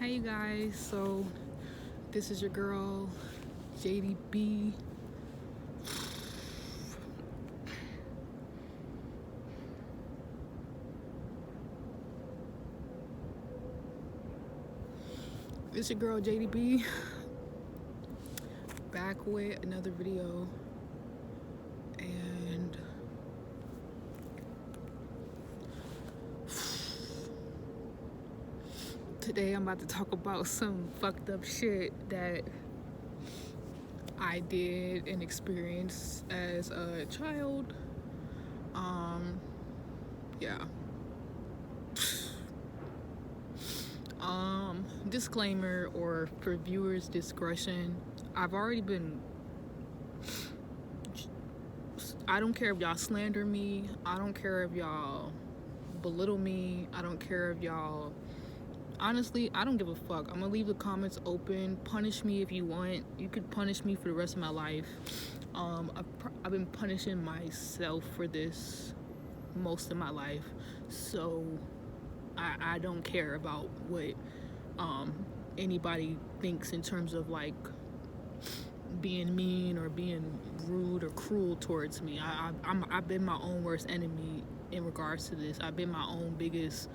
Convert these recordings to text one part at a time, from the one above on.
Hey you guys, so this is your girl JDB. It's your girl JDB back with another video, and today I'm about to talk about some fucked up shit that I did and experienced as a child. Yeah. Disclaimer, or for viewers' discretion, I don't care if y'all slander me, I don't care if y'all belittle me, I don't care if y'all, honestly, I don't give a fuck. I'm gonna leave the comments open. Punish me if you want. You could punish me for the rest of my life. I've been punishing myself for this most of my life, so I don't care about what anybody thinks in terms of like being mean or being rude or cruel towards me. I've been my own worst enemy in regards to this. I've been my own biggest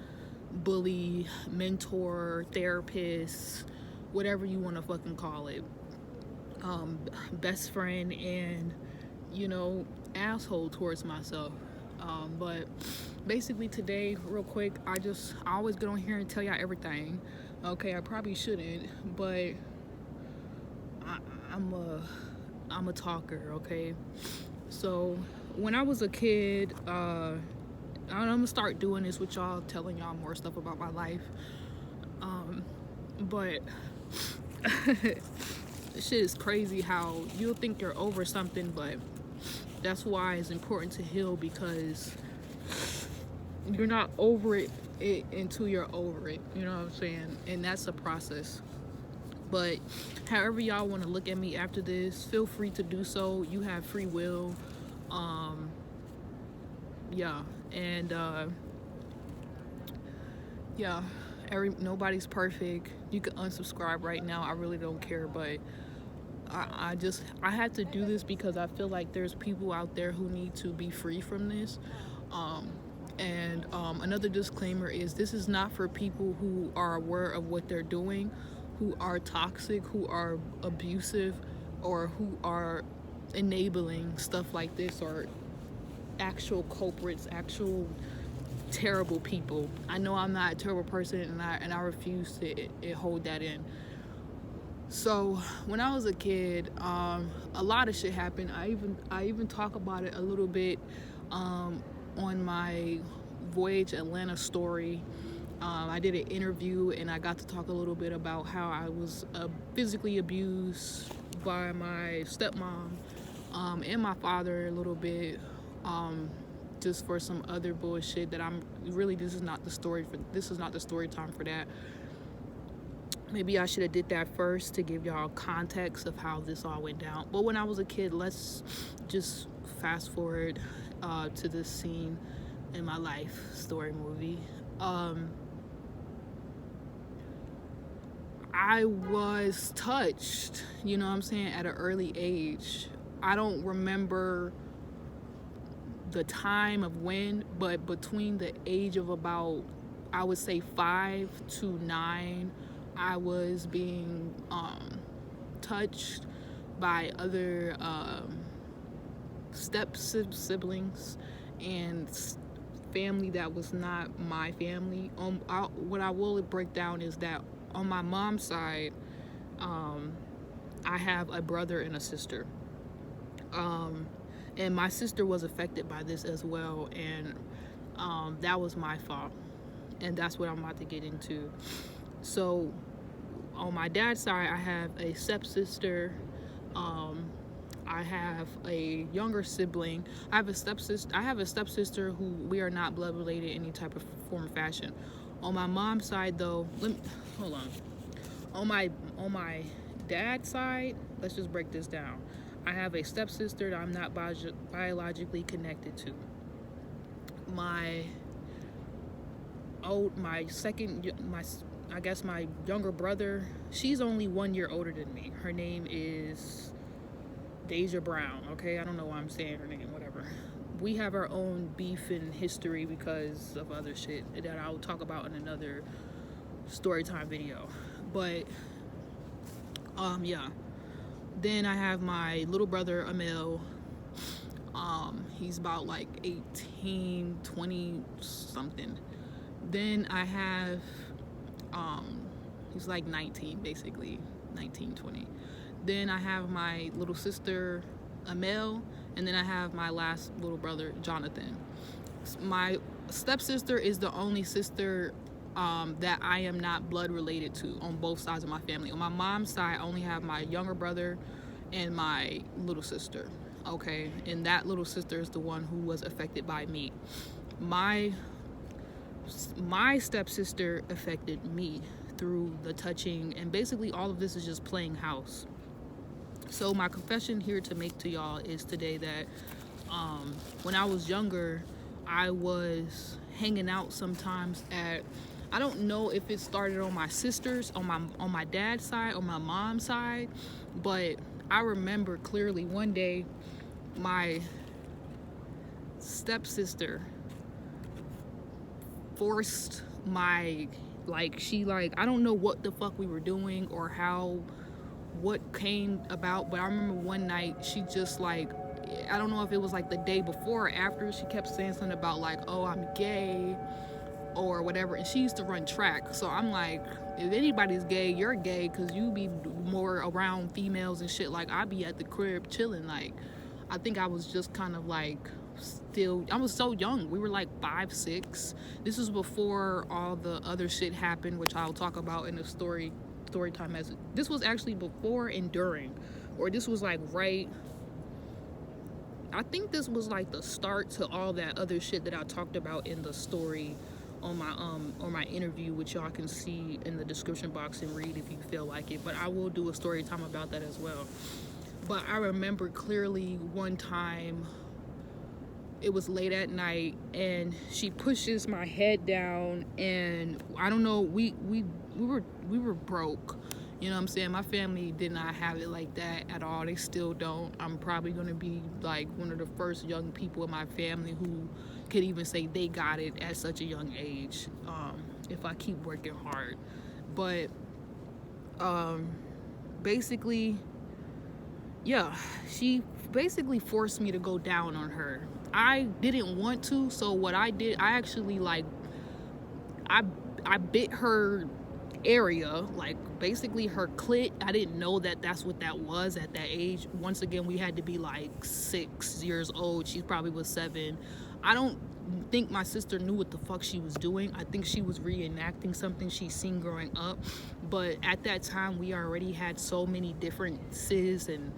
bully, mentor, therapist, whatever you want to fucking call it, best friend, and asshole towards myself. But basically today, real quick, I always get on here and tell y'all everything. Okay, I probably shouldn't, but I'm a talker. Okay, so when I was a kid, I'm gonna start doing this with y'all, telling y'all more stuff about my life. But shit is crazy how you'll think you're over something, but that's why it's important to heal, because you're not over it until you're over it. You know what I'm saying? And that's a process. But however y'all want to look at me after this, feel free to do so. You have free will. Yeah, and yeah, nobody's perfect. You can unsubscribe right now. I really don't care, but I have to do this because I feel like there's people out there who need to be free from this. And another disclaimer is this is not for people who are aware of what they're doing, who are toxic, who are abusive, or who are enabling stuff like this, or actual culprits, actual terrible people. I know I'm not a terrible person, and I refuse to hold that in. So when I was a kid, a lot of shit happened. I even talk about it a little bit on my Voyage Atlanta story. I did an interview and I got to talk a little bit about how I was physically abused by my stepmom and my father a little bit, just for some other bullshit that this is not the story time for that. Maybe I should have did that first to give y'all context of how this all went down. But when I was a kid, let's just fast forward to this scene in my life story movie. I was touched, you know what I'm saying, at an early age. I don't remember the time of when, but between the age of about, I would say 5 to 9, I was being touched by other siblings and family that was not my family. What I will break down is that on my mom's side, I have a brother and a sister. And my sister was affected by this as well, and that was my fault. And that's what I'm about to get into. So on my dad's side, I have a stepsister. I have a younger sibling. I have a stepsister who we are not blood related in any type of form or fashion. On my mom's side, though, hold on. On my dad's side, let's just break this down. I have a stepsister that I'm not biologically connected to. My I guess my younger brother, she's only 1 year older than me. Her name is Deja Brown, okay? I don't know why I'm saying her name, whatever. We have our own beef in history because of other shit that I'll talk about in another story time video. But yeah. Then I have my little brother Amel. He's about like 18, 20 something. Then I have he's like 19 basically, 19, 20. Then I have my little sister Amel, and then I have my last little brother Jonathan. My stepsister is the only sister that I am not blood related to on both sides of my family. On my mom's side, I only have my younger brother and my little sister. Okay, and that little sister is the one who was affected by me. My stepsister affected me through the touching, and basically all of this is just playing house. So my confession here to make to y'all is today that when I was younger, I was hanging out sometimes at, I don't know if it started on my sister's, on my dad's side, on my mom's side, but I remember clearly one day my stepsister forced my, I don't know what the fuck we were doing or what came about, but I remember one night she just I don't know if it was like the day before or after, she kept saying something about like, oh, I'm gay or whatever, and she used to run track. So I'm like, if anybody's gay, you're gay, because you be more around females and shit. Like, I be at the crib chilling. Like, I think I was just kind of like I was so young. We were like 5, 6. This was before all the other shit happened, which I'll talk about in the story time. As this was actually before and during, or this was like right, I think this was like the start to all that other shit that I talked about in the story on my interview, which y'all can see in the description box and read if you feel like it. But I will do a story time about that as well. But I remember clearly one time, it was late at night, and she pushes my head down, and I don't know, we were broke. You know what I'm saying? My family did not have it like that at all. They still don't. I'm probably going to be like one of the first young people in my family who could even say they got it at such a young age, if I keep working hard. But basically, yeah, she basically forced me to go down on her. I didn't want to, so what I did, I actually I bit her area, like basically her clit. I didn't know that that's what that was at that age. Once again, we had to be like 6 years old. She probably was 7. I don't think my sister knew what the fuck she was doing. I think she was reenacting something she's seen growing up. But at that time, we already had so many differences, and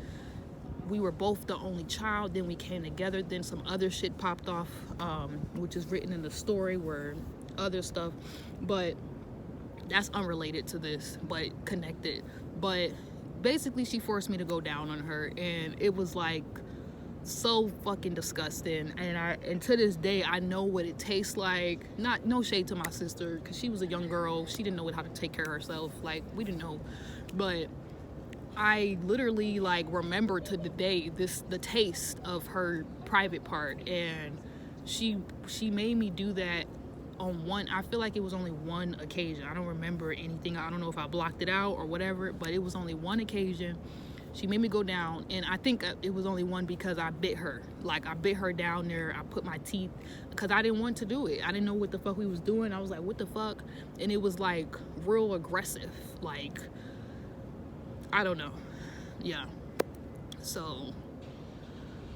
we were both the only child. Then we came together. Then some other shit popped off, which is written in the story, where other stuff. But that's unrelated to this, but connected. But basically, she forced me to go down on her, and it was like so fucking disgusting. And to this day, I know what it tastes like. No shade to my sister, because she was a young girl. She didn't know how to take care of herself. Like, we didn't know. But I literally like remember to the day the taste of her private part, and she made me do that on one, I feel like it was only one occasion. I don't remember anything. I don't know if I blocked it out or whatever, but it was only one occasion. She made me go down, and I think it was only one because I bit her. Like, I bit her down there. I put my teeth, because I didn't want to do it. I didn't know what the fuck we was doing. I was like, what the fuck? And it was like real aggressive. Like, I don't know. Yeah. So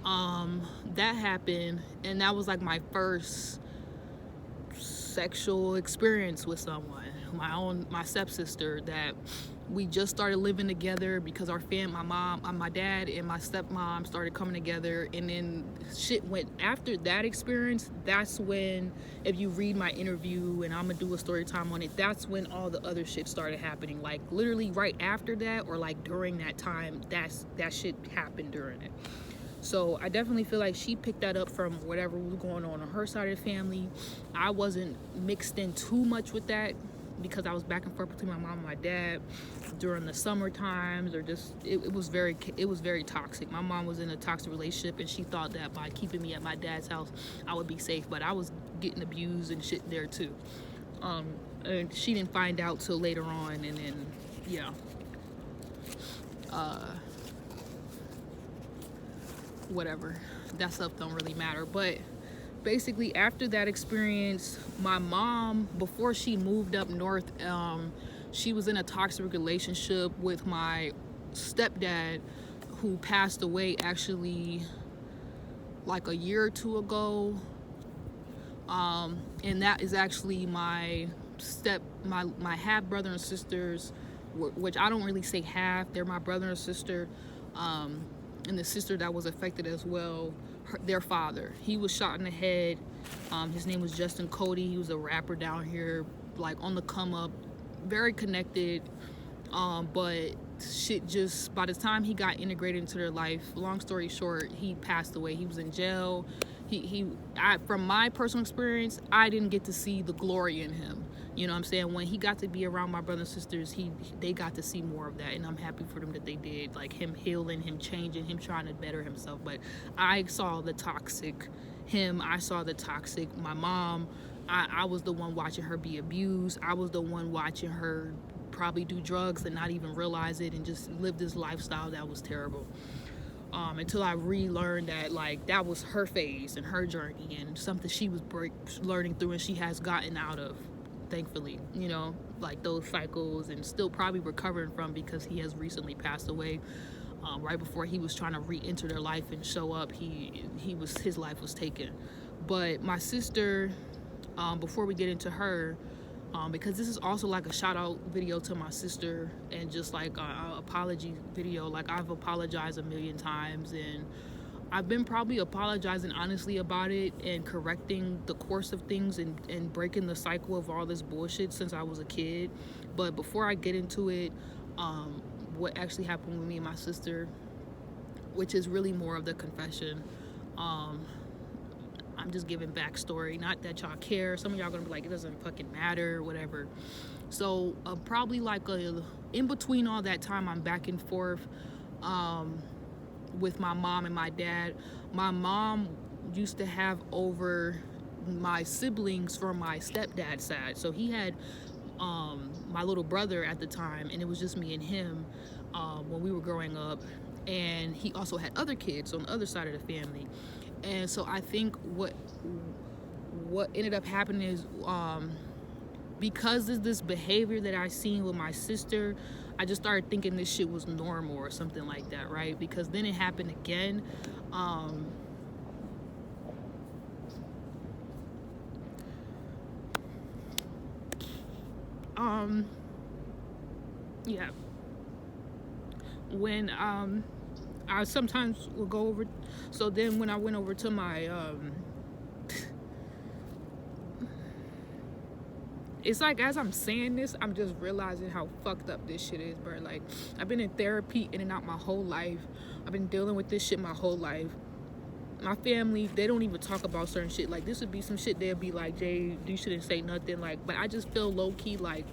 that happened, and that was like my first sexual experience with someone, my stepsister, that we just started living together because my dad and my stepmom started coming together, and then shit went after that experience. That's when, if you read my interview, and I'm gonna do a story time on it, that's when all the other shit started happening. Like, literally right after that, or like during that time, that shit happened during it. So I definitely feel like she picked that up from whatever was going on her side of the family. I wasn't mixed in too much with that, because I was back and forth between my mom and my dad during the summer times, or just it was very toxic. My mom was in a toxic relationship, and she thought that by keeping me at my dad's house I would be safe, but I was getting abused and shit there too. And she didn't find out till later on, and then yeah. Whatever, that stuff don't really matter. But basically, after that experience, my mom, before she moved up north, she was in a toxic relationship with my stepdad, who passed away actually like a year or two ago. And that is actually my half brother and sisters, which I don't really say half, they're my brother and sister, and the sister that was affected as well, their father. He was shot in the head. His name was Justin Cody. He was a rapper down here, like on the come up, very connected, but shit just, by the time he got integrated into their life, long story short, he passed away. He was in jail. From my personal experience, I didn't get to see the glory in him. You know what I'm saying? When he got to be around my brothers and sisters, they got to see more of that, and I'm happy for them that they did. Like him healing, him changing, him trying to better himself. But I saw the toxic him. I saw the toxic my mom. I was the one watching her be abused. I was the one watching her probably do drugs and not even realize it, and just live this lifestyle that was terrible. Until I relearned that, like, that was her phase and her journey, and something she was learning through, and she has gotten out of, thankfully, you know, like those cycles, and still probably recovering from, because he has recently passed away. Right before he was trying to re-enter their life and show up, his life was taken. But my sister, before we get into her, because this is also like a shout out video to my sister, and just like a apology video. Like, I've apologized a million times, and I've been probably apologizing honestly about it and correcting the course of things, and breaking the cycle of all this bullshit since I was a kid. But before I get into it, what actually happened with me and my sister, which is really more of the confession, I'm just giving backstory, not that y'all care. Some of y'all gonna be like, it doesn't fucking matter, whatever. So probably like in between all that time, I'm back and forth with my mom and my dad. My mom used to have over my siblings from my stepdad's side. So he had my little brother at the time, and it was just me and him when we were growing up. And he also had other kids on the other side of the family. And so I think what ended up happening is, because of this behavior that I seen with my sister, I just started thinking this shit was normal or something like that, right? Because then it happened again. Yeah. When I sometimes will go over. So then when I went over to my it's like, as I'm saying this, I'm just realizing how fucked up this shit is, bro. Like, I've been in therapy in and out my whole life. I've been dealing with this shit my whole life. My family, they don't even talk about certain shit. Like, this would be some shit they'll be like, Jay, you shouldn't say nothing. Like, but I just feel low-key like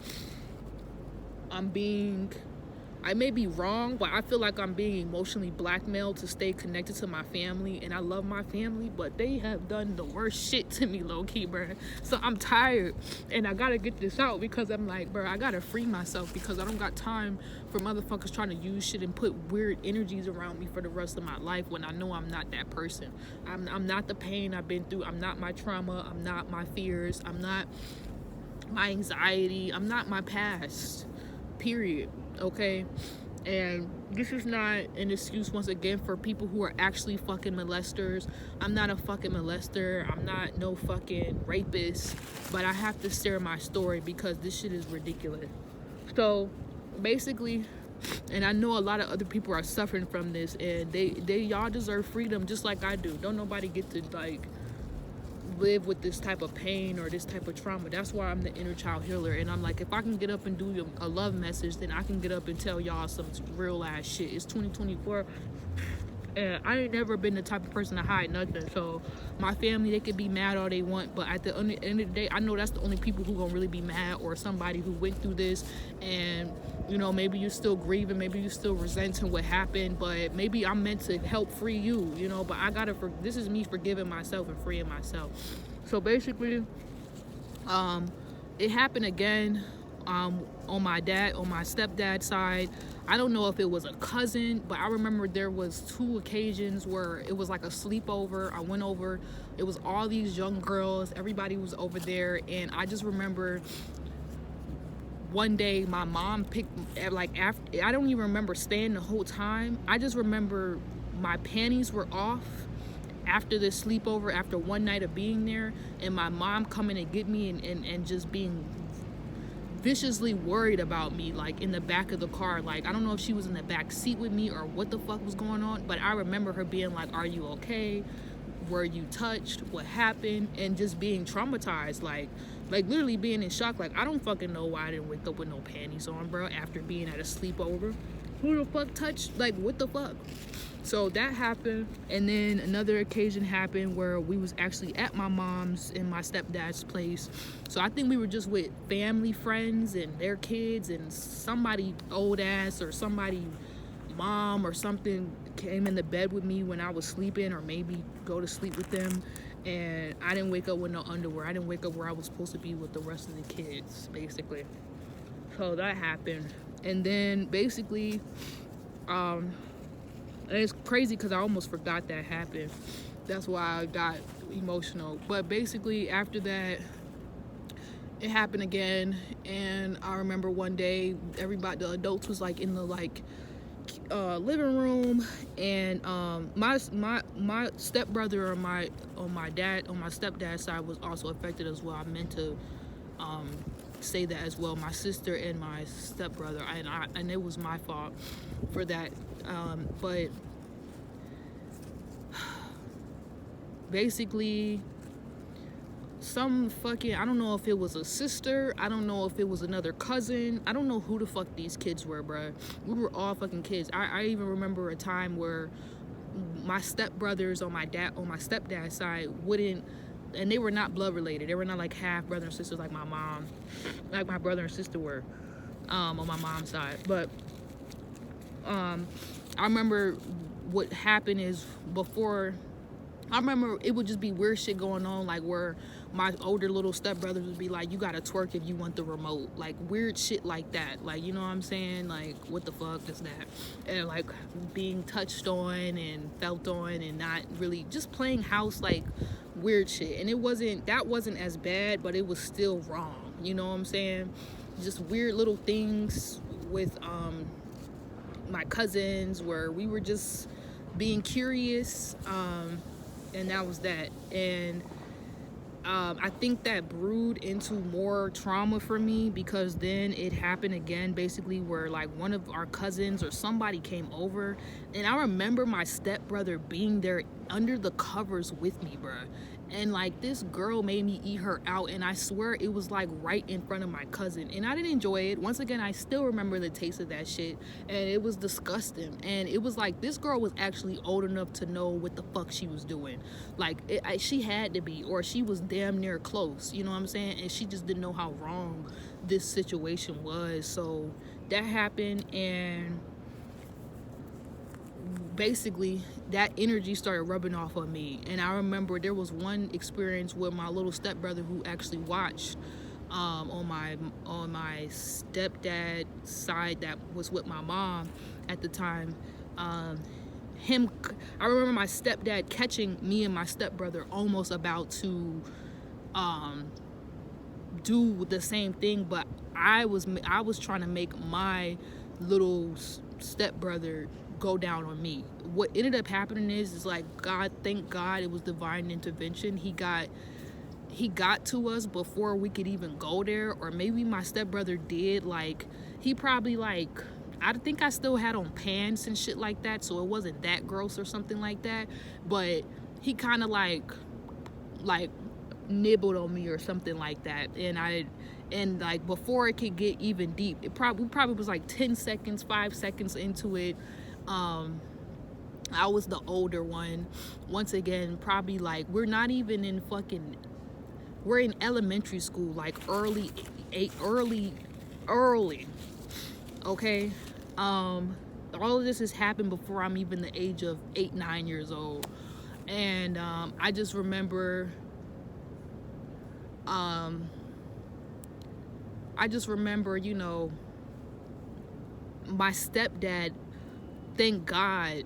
I may be wrong, but I feel like I'm being emotionally blackmailed to stay connected to my family. And I love my family, but they have done the worst shit to me, low-key, bro. So I'm tired, and I gotta get this out, because I'm like, bro, I gotta free myself, because I don't got time for motherfuckers trying to use shit and put weird energies around me for the rest of my life, when I know I'm not that person. I'm not the pain I've been through. I'm not my trauma. I'm not my fears. I'm not my anxiety. I'm not my past, period. Okay, and this is not an excuse, once again, for people who are actually fucking molesters. I'm not a fucking molester. I'm not no fucking rapist, but I have to share my story, because this shit is ridiculous. So basically, and I know a lot of other people are suffering from this, and y'all deserve freedom just like I do. Don't nobody get to like live with this type of pain or this type of trauma. That's why I'm the inner child healer. And I'm like, if I can get up and do a love message, then I can get up and tell y'all some real ass shit. It's 2024, And I ain't never been the type of person to hide nothing. So my family, they could be mad all they want, but at the end of the day, I know that's the only people who gonna really be mad, or somebody who went through this. And maybe you're still grieving, maybe you're still resenting what happened, but maybe I'm meant to help free you, but this is me forgiving myself and freeing myself. So basically, it happened again, on my stepdad's side. I don't know if it was a cousin, but I remember there was 2 occasions where it was like a sleepover. I went over, it was all these young girls, everybody was over there, and I just remember one day my mom picked, like, after, I don't even remember staying the whole time. I just remember my panties were off after this sleepover, after one night of being there, and my mom coming to get me and just being viciously worried about me, like in the back of the car. Like, I don't know if she was in the back seat with me or what the fuck was going on, but I remember her being like, "Are you okay? Were you touched? What happened?" And just being traumatized, like literally being in shock. Like, I don't fucking know why I didn't wake up with no panties on, bro, after being at a sleepover. Who the fuck touched? Like, what the fuck? So that happened, and then another occasion happened where we was actually at my mom's and my stepdad's place. So I think we were just with family friends and their kids, and somebody old ass or somebody mom or something came in the bed with me when I was sleeping, or maybe go to sleep with them, and I didn't wake up with no underwear. I didn't wake up where I was supposed to be with the rest of the kids, basically. So that happened. And then basically, and it's crazy because I almost forgot that happened. That's why I got emotional. But basically, after that, it happened again. And I remember one day, everybody, the adults was like in the living room, and my stepbrother on my stepdad's side was also affected as well. I meant to say that as well. My sister and my stepbrother, and it was my fault for that. But basically, I don't know if it was a sister, I don't know if it was another cousin, I don't know who the fuck these kids were, bruh. We were all fucking kids. I even remember a time where my stepbrothers on my stepdad's side wouldn't, and they were not blood related. They were not like half brother and sister like my mom, like my brother and sister were, on my mom's side. But I remember what happened is, I remember it would just be weird shit going on, like where my older little stepbrothers would be like, "You gotta twerk if you want the remote," like weird shit like that. Like, you know what I'm saying? Like, what the fuck is that? And like being touched on and felt on, and not really, just playing house, like weird shit. And that wasn't as bad, but it was still wrong. You know what I'm saying? Just weird little things with my cousins where we were just being curious, and that was that. And I think that brewed into more trauma for me, because then it happened again, basically, where like one of our cousins or somebody came over, and I remember my stepbrother being there under the covers with me, bruh. And like, this girl made me eat her out, and I swear it was like right in front of my cousin, and I didn't enjoy it. Once again, I still remember the taste of that shit, and it was disgusting. And it was like, this girl was actually old enough to know what the fuck she was doing. Like, she had to be, or she was damn near close, you know what I'm saying? And she just didn't know how wrong this situation was. So that happened, and basically that energy started rubbing off on me. And I remember there was one experience with my little stepbrother who actually watched, on my stepdad's side that was with my mom at the time. I remember my stepdad catching me and my stepbrother almost about to do the same thing, but I was trying to make my little stepbrother go down on me. What ended up happening is like, thank God it was divine intervention. He got to us before we could even go there. Or maybe my stepbrother did, like, he probably, like, I think I still had on pants and shit like that, so it wasn't that gross or something like that, but he kind of like nibbled on me or something like that. And like, before it could get even deep, we probably was like 10 seconds, 5 seconds into it, I was the older one. Once again, probably like we're not even in fucking, we're in elementary school, like early, okay? All of this has happened before I'm even the age of 8, 9 years old. And I just remember, you know, my stepdad, thank God,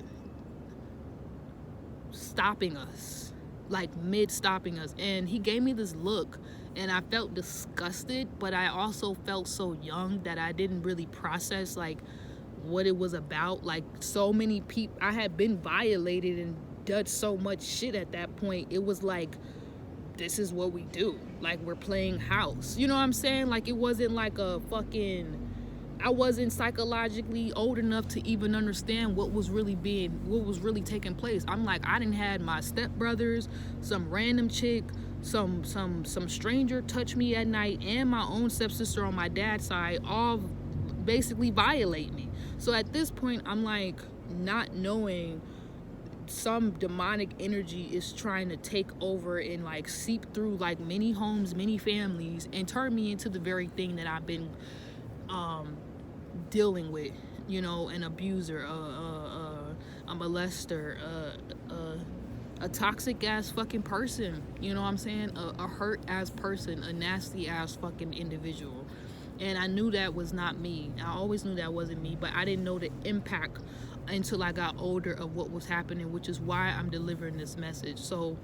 stopping us, like mid stopping us. And he gave me this look, and I felt disgusted, but I also felt so young that I didn't really process like what it was about. Like, so many people, I had been violated and done so much shit at that point. It was like, this is what we do. Like, we're playing house. You know what I'm saying? Like, it wasn't like a fucking, I wasn't psychologically old enough to even understand what was really taking place. I'm like, I didn't had my stepbrothers, some random chick, some stranger touch me at night, and my own stepsister on my dad's side, all basically violate me. So at this point, I'm like, not knowing, some demonic energy is trying to take over and like seep through like many homes, many families, and turn me into the very thing that I've been dealing with, you know, an abuser, a molester, a toxic ass fucking person, you know what I'm saying, a hurt ass person, a nasty ass fucking individual. And I knew that was not me. I always knew that wasn't me, but I didn't know the impact until I got older of what was happening, which is why I'm delivering this message. So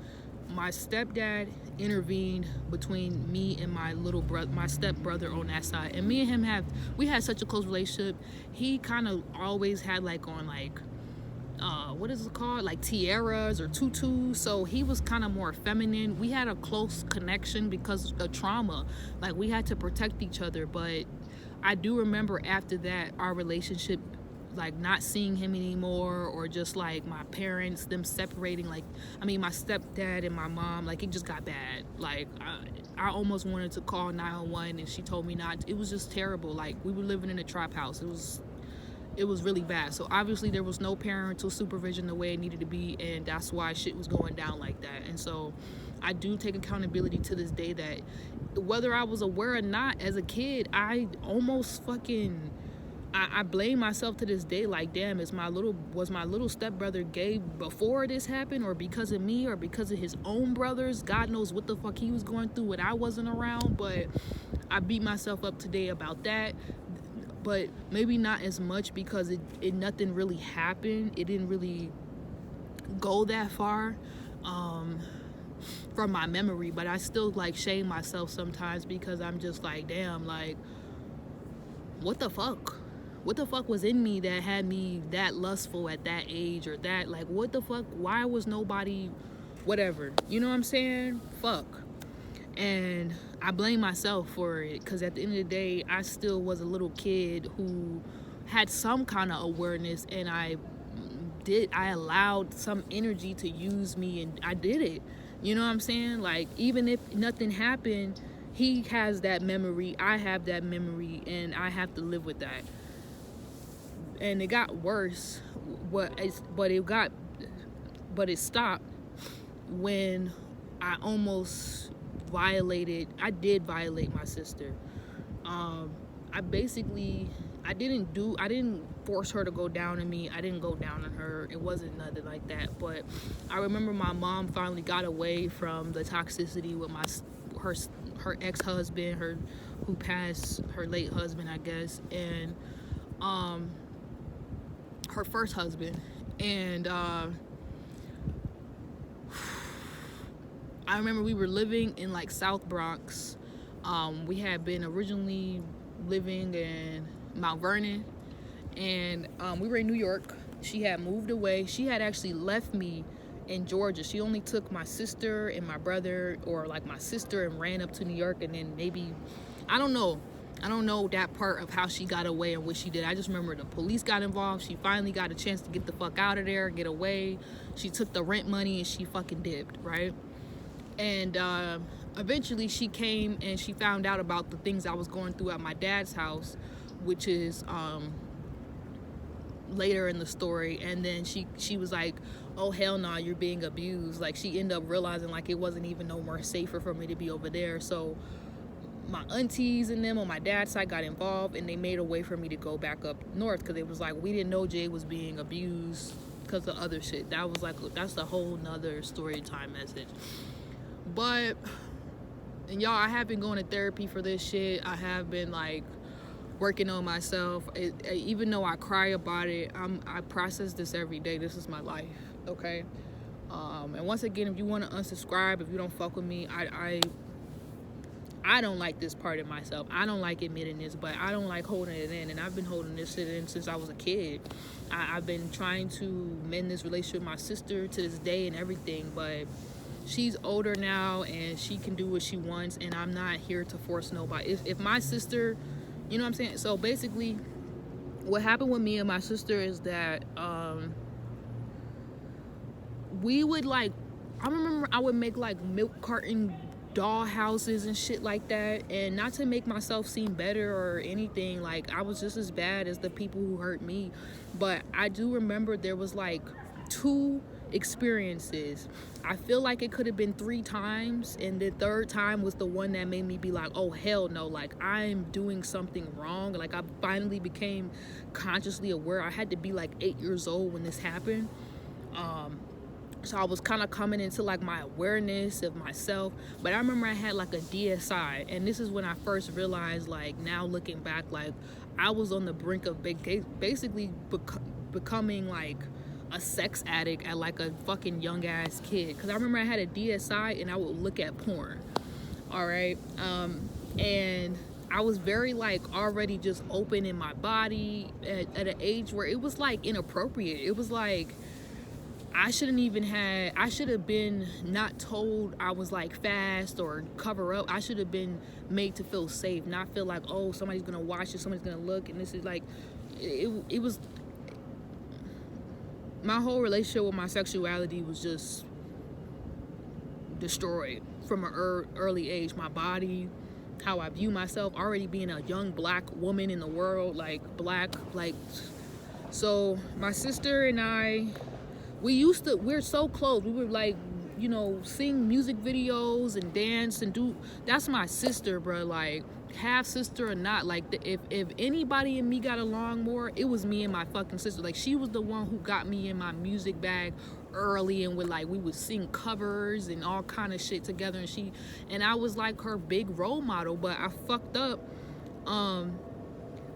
my stepdad intervened between me and my little brother, my stepbrother on that side. And me and him we had such a close relationship. He kind of always had like on like, what is it called? Like tiaras or tutus. So he was kind of more feminine. We had a close connection because of trauma. Like, we had to protect each other. But I do remember after that, our relationship, like not seeing him anymore, or just like my parents, them separating, like, I mean, my stepdad and my mom, like, it just got bad. Like, I almost wanted to call 911, and she told me not. It was just terrible. Like, we were living in a trap house. It was really bad. So obviously there was no parental supervision the way it needed to be, and that's why shit was going down like that. And so I do take accountability to this day that whether I was aware or not as a kid, I almost fucking, I blame myself to this day. Like, damn, was my little stepbrother gay before this happened, or because of me, or because of his own brothers? God knows what the fuck he was going through when I wasn't around. But I beat myself up today about that. But maybe not as much, because it nothing really happened. It didn't really go that far from my memory. But I still like shame myself sometimes, because I'm just like, damn, like, what the fuck? What the fuck was in me that had me that lustful at that age, or that, like, what the fuck? Why was nobody, whatever? You know what I'm saying? Fuck. And I blame myself for it, because at the end of the day, I still was a little kid who had some kind of awareness, and I allowed some energy to use me, and I did it. You know what I'm saying? Like, even if nothing happened, he has that memory, I have that memory, and I have to live with that. And it got worse, but it stopped when I almost I did violate my sister. I didn't force her to go down on me. I didn't go down on her. It wasn't nothing like that. But I remember my mom finally got away from the toxicity with her ex-husband, who passed, her late husband, I guess, and her first husband. And I remember we were living in like South Bronx. We had been originally living in Mount Vernon, and we were in New York. She had moved away. She had actually left me in Georgia. She only took my sister and my brother, or like my sister, and ran up to New York, and then maybe, I don't know that part of how she got away and what she did. I just remember the police got involved. She finally got a chance to get the fuck out of there, get away. She took the rent money and she fucking dipped, right? And eventually she came and she found out about the things I was going through at my dad's house, which is later in the story, and then she was like, oh hell no, you're being abused. Like, she ended up realizing like it wasn't even no more safer for me to be over there. So my aunties and them on my dad's side got involved, and they made a way for me to go back up north, because it was like we didn't know Jay was being abused because of other shit. That was like, that's a whole nother story time message. But, and y'all, I have been going to therapy for this shit. I have been like working on myself. Even though I cry about it, I process this every day. This is my life, okay? And once again, if you want to unsubscribe, if you don't fuck with me, I don't like this part of myself. I don't like admitting this, but I don't like holding it in. And I've been holding this shit in since I was a kid. I've been trying to mend this relationship with my sister to this day and everything, but she's older now and she can do what she wants, and I'm not here to force nobody. If my sister, you know what I'm saying? So basically, what happened with me and my sister is that we would like, I remember I would make like milk carton doll houses and shit like that, and not to make myself seem better or anything, like I was just as bad as the people who hurt me, but I do remember there was like 2 experiences. I feel like it could have been 3 times, and the 3rd time was the one that made me be like, oh hell no, like I'm doing something wrong. Like I finally became consciously aware. I had to be like 8 years old when this happened. So I was kind of coming into like my awareness of myself. But I remember I had like a DSI, and this is when I first realized, like now looking back, like I was on the brink of basically becoming like a sex addict at like a fucking young ass kid. Because I remember I had a DSI and I would look at porn. All right. And I was very like already just open in my body at an age where it was like inappropriate. It was like I should have been not told I was like fast or cover up. I should have been made to feel safe, not feel like, oh, somebody's gonna watch it, somebody's gonna look. And this is like, it was, my whole relationship with my sexuality was just destroyed from an early age. My body, how I view myself, already being a young black woman in the world, like black, like, so my sister and I, we're so close. We were like, you know, sing music videos and dance and do, that's my sister, bro. Like, half sister or not, like if anybody and me got along more, it was me and my fucking sister. Like, she was the one who got me in my music bag early, and we would sing covers and all kind of shit together, and I was like her big role model. But I fucked up.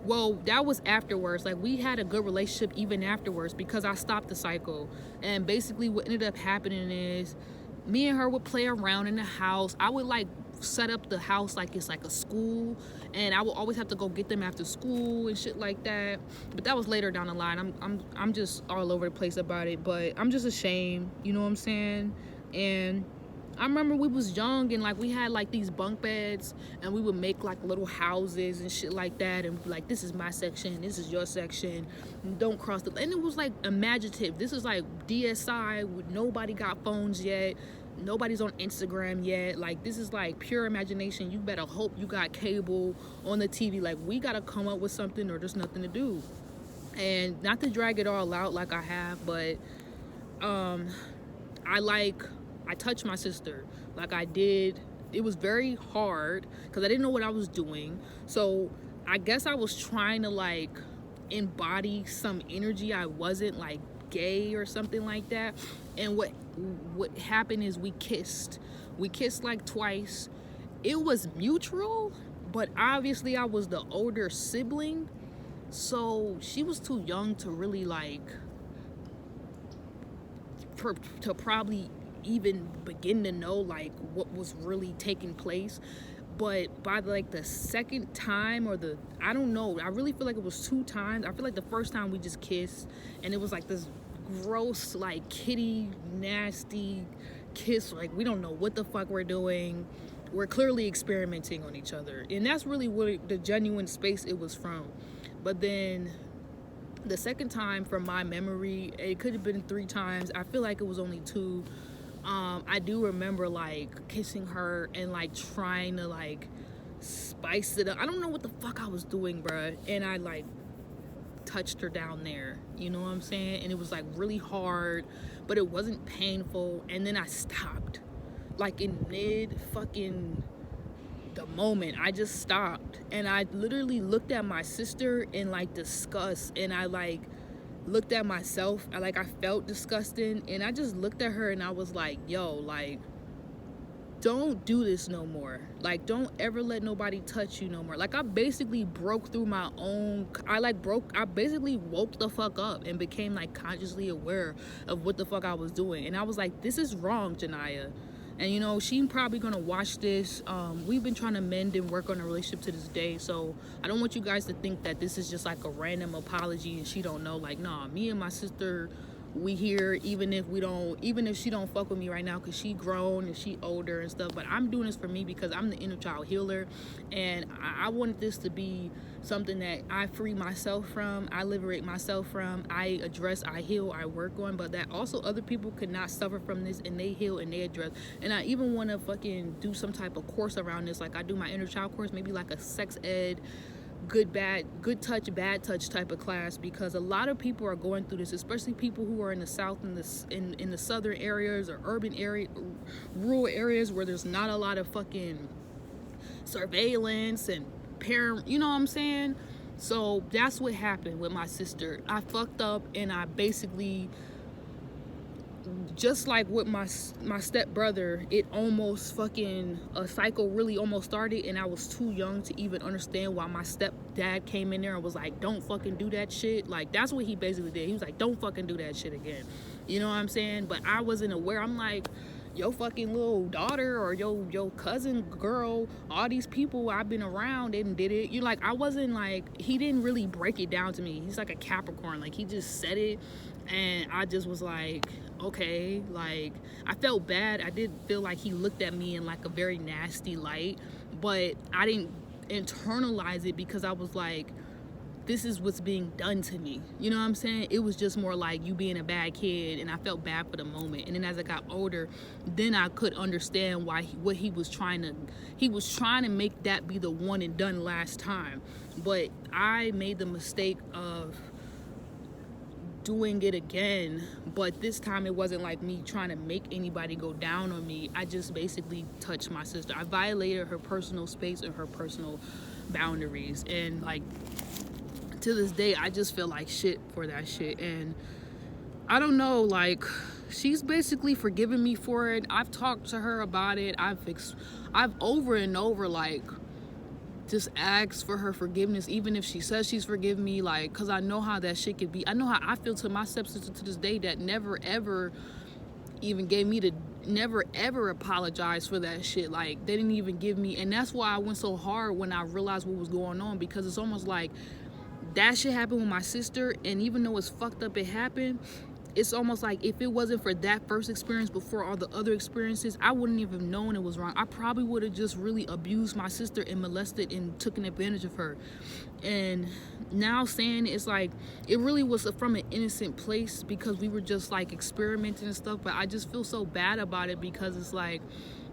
Well, that was afterwards. Like, we had a good relationship even afterwards because I stopped the cycle. And basically what ended up happening is me and her would play around in the house. I would like set up the house like it's like a school, and I would always have to go get them after school and shit like that. But that was later down the line. I'm just all over the place about it, but I'm just ashamed, you know what I'm saying? And I remember we was young and like we had like these bunk beds, and we would make like little houses and shit like that, and like, this is my section, this is your section, don't cross the, and it was like imaginative. This is like DSI, nobody got phones yet, nobody's on Instagram yet. Like, this is like pure imagination. You better hope you got cable on the TV. Like, we gotta come up with something or there's nothing to do. And not to drag it all out like I have, but I touched my sister like I did. It was very hard because I didn't know what I was doing. So I guess I was trying to like embody some energy. I wasn't like gay or something like that. And what happened is we kissed like twice. It was mutual, but obviously I was the older sibling, so she was too young to really like to probably even begin to know like what was really taking place. But by like the second time, or I don't know, I really feel like it was 2 times. I feel like the first time we just kissed, and it was like this gross, like kitty, nasty kiss. Like, we don't know what the fuck we're doing. We're clearly experimenting on each other, and that's really what the genuine space it was from. But then the second time, from my memory, it could have been 3 times. I feel like it was only 2. I do remember like kissing her and like trying to like spice it up. I don't know what the fuck I was doing, bruh. And I like touched her down there. You know what I'm saying? And it was like really hard, but it wasn't painful. And then I stopped. Like in mid fucking the moment, I just stopped. And I literally looked at my sister in like disgust. And I like looked at myself. I felt disgusting. And I just looked at her and I was like, yo, like, don't do this no more. Like, don't ever let nobody touch you no more. Like, I basically broke through my own, I basically woke the fuck up and became like consciously aware of what the fuck I was doing. And I was like, this is wrong, Janiyah. And you know, she's probably gonna watch this. We've been trying to mend and work on a relationship to this day, so I don't want you guys to think that this is just like a random apology and she don't know. Like, nah, me and my sister, we here even if she don't fuck with me right now because she grown and she older and stuff. But I'm doing this for me because I'm the inner child healer, and I wanted this to be something that I free myself from, I liberate myself from, I address, I heal, I work on, but that also other people could not suffer from this and they heal and they address. And I even want to fucking do some type of course around this. Like, I do my inner child course, maybe like a sex ed, good touch, bad touch type of class, because a lot of people are going through this, especially people who are in the South and in the southern areas or urban area, rural areas where there's not a lot of fucking surveillance and parent, you know what I'm saying? So that's what happened with my sister. I fucked up and I basically, just like with my stepbrother, it almost fucking, a cycle really almost started, and I was too young to even understand why my stepdad came in there and was like, don't fucking do that shit. Like, that's what he basically did. He was like, don't fucking do that shit again. You know what I'm saying? But I wasn't aware. I'm like, your fucking little daughter or your cousin girl, all these people I've been around and did it. You like, I wasn't like, he didn't really break it down to me. He's like a Capricorn. Like, he just said it, and I just was like, okay. Like, I felt bad. I did feel like he looked at me in like a very nasty light, but I didn't internalize it because I was like, this is what's being done to me. You know what I'm saying? It was just more like you being a bad kid, and I felt bad for the moment. And then as I got older, then I could understand why what he was trying to make that be the one and done last time. But I made the mistake of doing it again, but this time it wasn't like me trying to make anybody go down on me. I just basically touched my sister. I violated her personal space and her personal boundaries, and like, to this day, I just feel like shit for that shit. And I don't know, like, she's basically forgiven me for it. I've talked to her about it. I've over and over, like, just asked for her forgiveness, even if she says she's forgiven me, like, because I know how that shit could be. I know how I feel to my stepsister to this day, that never ever even gave me never ever apologized for that shit. Like, they didn't even give me, and that's why I went so hard when I realized what was going on, because it's almost like that shit happened with my sister, and even though it's fucked up, it happened. It's almost like if it wasn't for that first experience before all the other experiences, I wouldn't even have known it was wrong. I probably would have just really abused my sister and molested and taken advantage of her. And now saying it's like, it really was from an innocent place because we were just like experimenting and stuff, but I just feel so bad about it because it's like,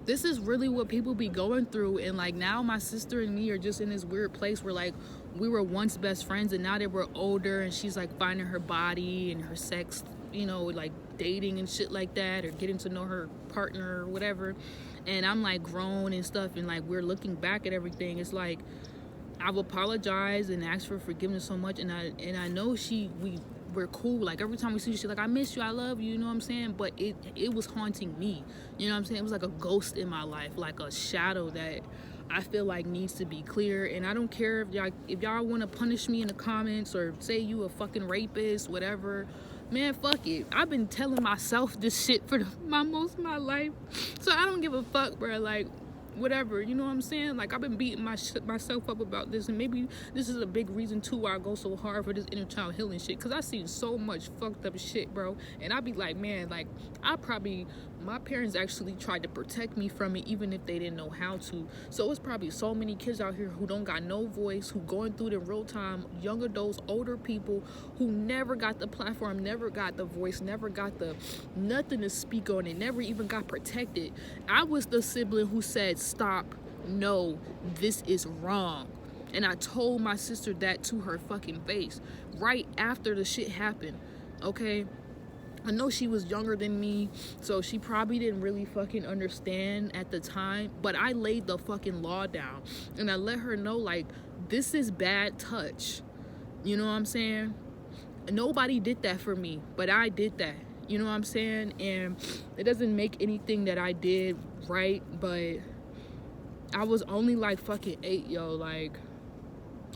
this is really what people be going through. And like, now my sister and me are just in this weird place where like, we were once best friends, and now that we're older and she's like finding her body and her sex, you know, like dating and shit like that, or getting to know her partner or whatever, and I'm like grown and stuff, and like we're looking back at everything, it's like I've apologized and asked for forgiveness so much, and I know we're cool. Like, every time we see, she's like, I miss you, I love you, you know what I'm saying? But it was haunting me, you know what I'm saying? It was like a ghost in my life, like a shadow that I feel like needs to be clear. And I don't care if y'all want to punish me in the comments or say you a fucking rapist, whatever. Man, fuck it. I've been telling myself this shit for most of my life, so I don't give a fuck, bro. Like, whatever, you know what I'm saying? Like, I've been beating myself up about this, and maybe this is a big reason too why I go so hard for this inner child healing shit, because I seen so much fucked up shit, bro. And I be like, man, like, my parents actually tried to protect me from it, even if they didn't know how to. So it's probably so many kids out here who don't got no voice, who going through it in real time, young adults, older people who never got the platform, never got the voice, never got the nothing to speak on, and never even got protected. I was the sibling who said, stop, no, this is wrong. And I told my sister that to her fucking face right after the shit happened. Okay? I know she was younger than me, so she probably didn't really fucking understand at the time, but I laid the fucking law down and I let her know, like, this is bad touch. You know what I'm saying? Nobody did that for me, but I did that. You know what I'm saying? And it doesn't make anything that I did right, but I was only like fucking 8, yo, like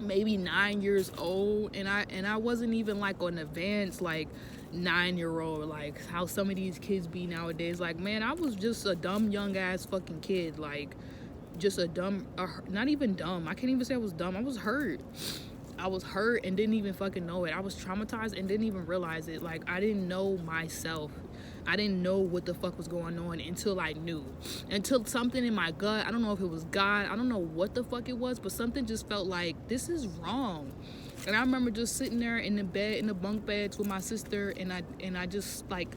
maybe 9 years old, and I wasn't even like an advanced like 9-year-old, like how some of these kids be nowadays. Like, man, I was just a dumb young ass fucking kid, like just a dumb, not even dumb, I can't even say I was dumb. I was hurt and didn't even fucking know it. I was traumatized and didn't even realize it. Like, I didn't know myself. I didn't know what the fuck was going on until I knew. Until something in my gut, I don't know if it was God, I don't know what the fuck it was, but something just felt like, this is wrong. And I remember just sitting there in the bed, in the bunk beds with my sister, and I just like,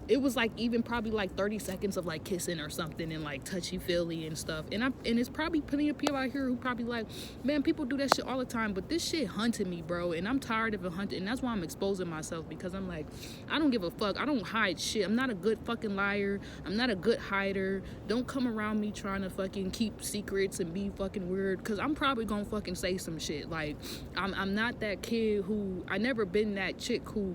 it was like even probably like 30 seconds of like kissing or something and like touchy-feely and stuff. And it's probably plenty of people out here who probably like, man, people do that shit all the time, but this shit hunted me, bro. And I'm tired of it hunting. And that's why I'm exposing myself, because I'm like, I don't give a fuck. I don't hide shit. I'm not a good fucking liar. I'm not a good hider. Don't come around me trying to fucking keep secrets and be fucking weird, because I'm probably gonna fucking say some shit. Like, I'm not that kid who, I never been that chick who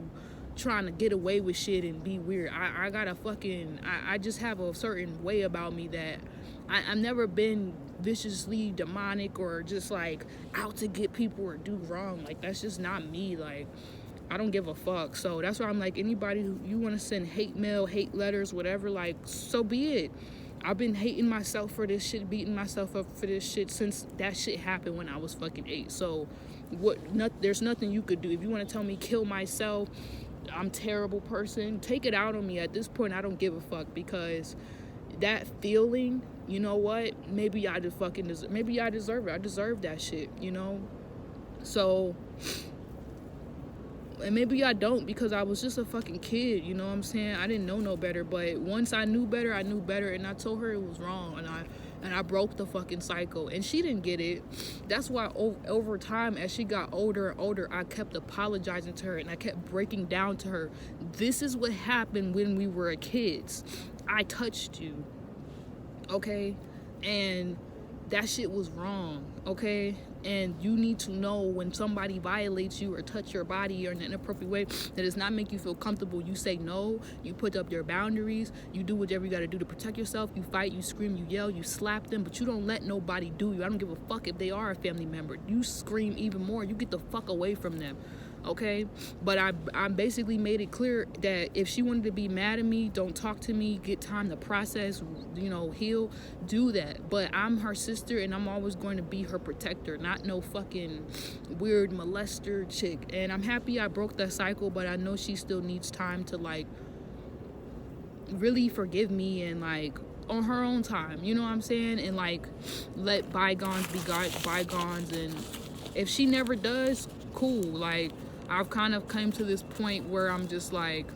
trying to get away with shit and be weird. I gotta fucking, I just have a certain way about me that I've never been viciously demonic or just like out to get people or do wrong. Like, that's just not me. Like, I don't give a fuck. So that's why I'm like, anybody who you want to send hate mail, hate letters, whatever, like, so be it. I've been hating myself for this shit, beating myself up for this shit since that shit happened when I was fucking 8. So there's nothing you could do. If you want to tell me kill myself, I'm a terrible person, take it out on me. At this point, I don't give a fuck, because that feeling, you know what, maybe I just fucking maybe I deserve it. I deserve that shit, you know. So, and maybe I don't, because I was just a fucking kid, you know what I'm saying? I didn't know no better. But once I knew better, I knew better, and I told her it was wrong, and I broke the fucking cycle, and she didn't get it. That's why over time, as she got older and older, I kept apologizing to her, and I kept breaking down to her, this is what happened when we were kids. I touched you, okay? And that shit was wrong, okay? And you need to know when somebody violates you or touch your body or in an inappropriate way that does not make you feel comfortable, you say no, you put up your boundaries, you do whatever you gotta do to protect yourself, you fight, you scream, you yell, you slap them, but you don't let nobody do you. I don't give a fuck if they are a family member. You scream even more, you get the fuck away from them. Okay, but I basically made it clear that if she wanted to be mad at me, don't talk to me, get time to process, you know, heal, do that. But I'm her sister, and I'm always going to be her protector, not no fucking weird molester chick. And I'm happy I broke that cycle, but I know she still needs time to like really forgive me, and like on her own time, you know what I'm saying? And like let bygones be bygones. And if she never does, cool. Like, I've kind of come to this point where I'm just like,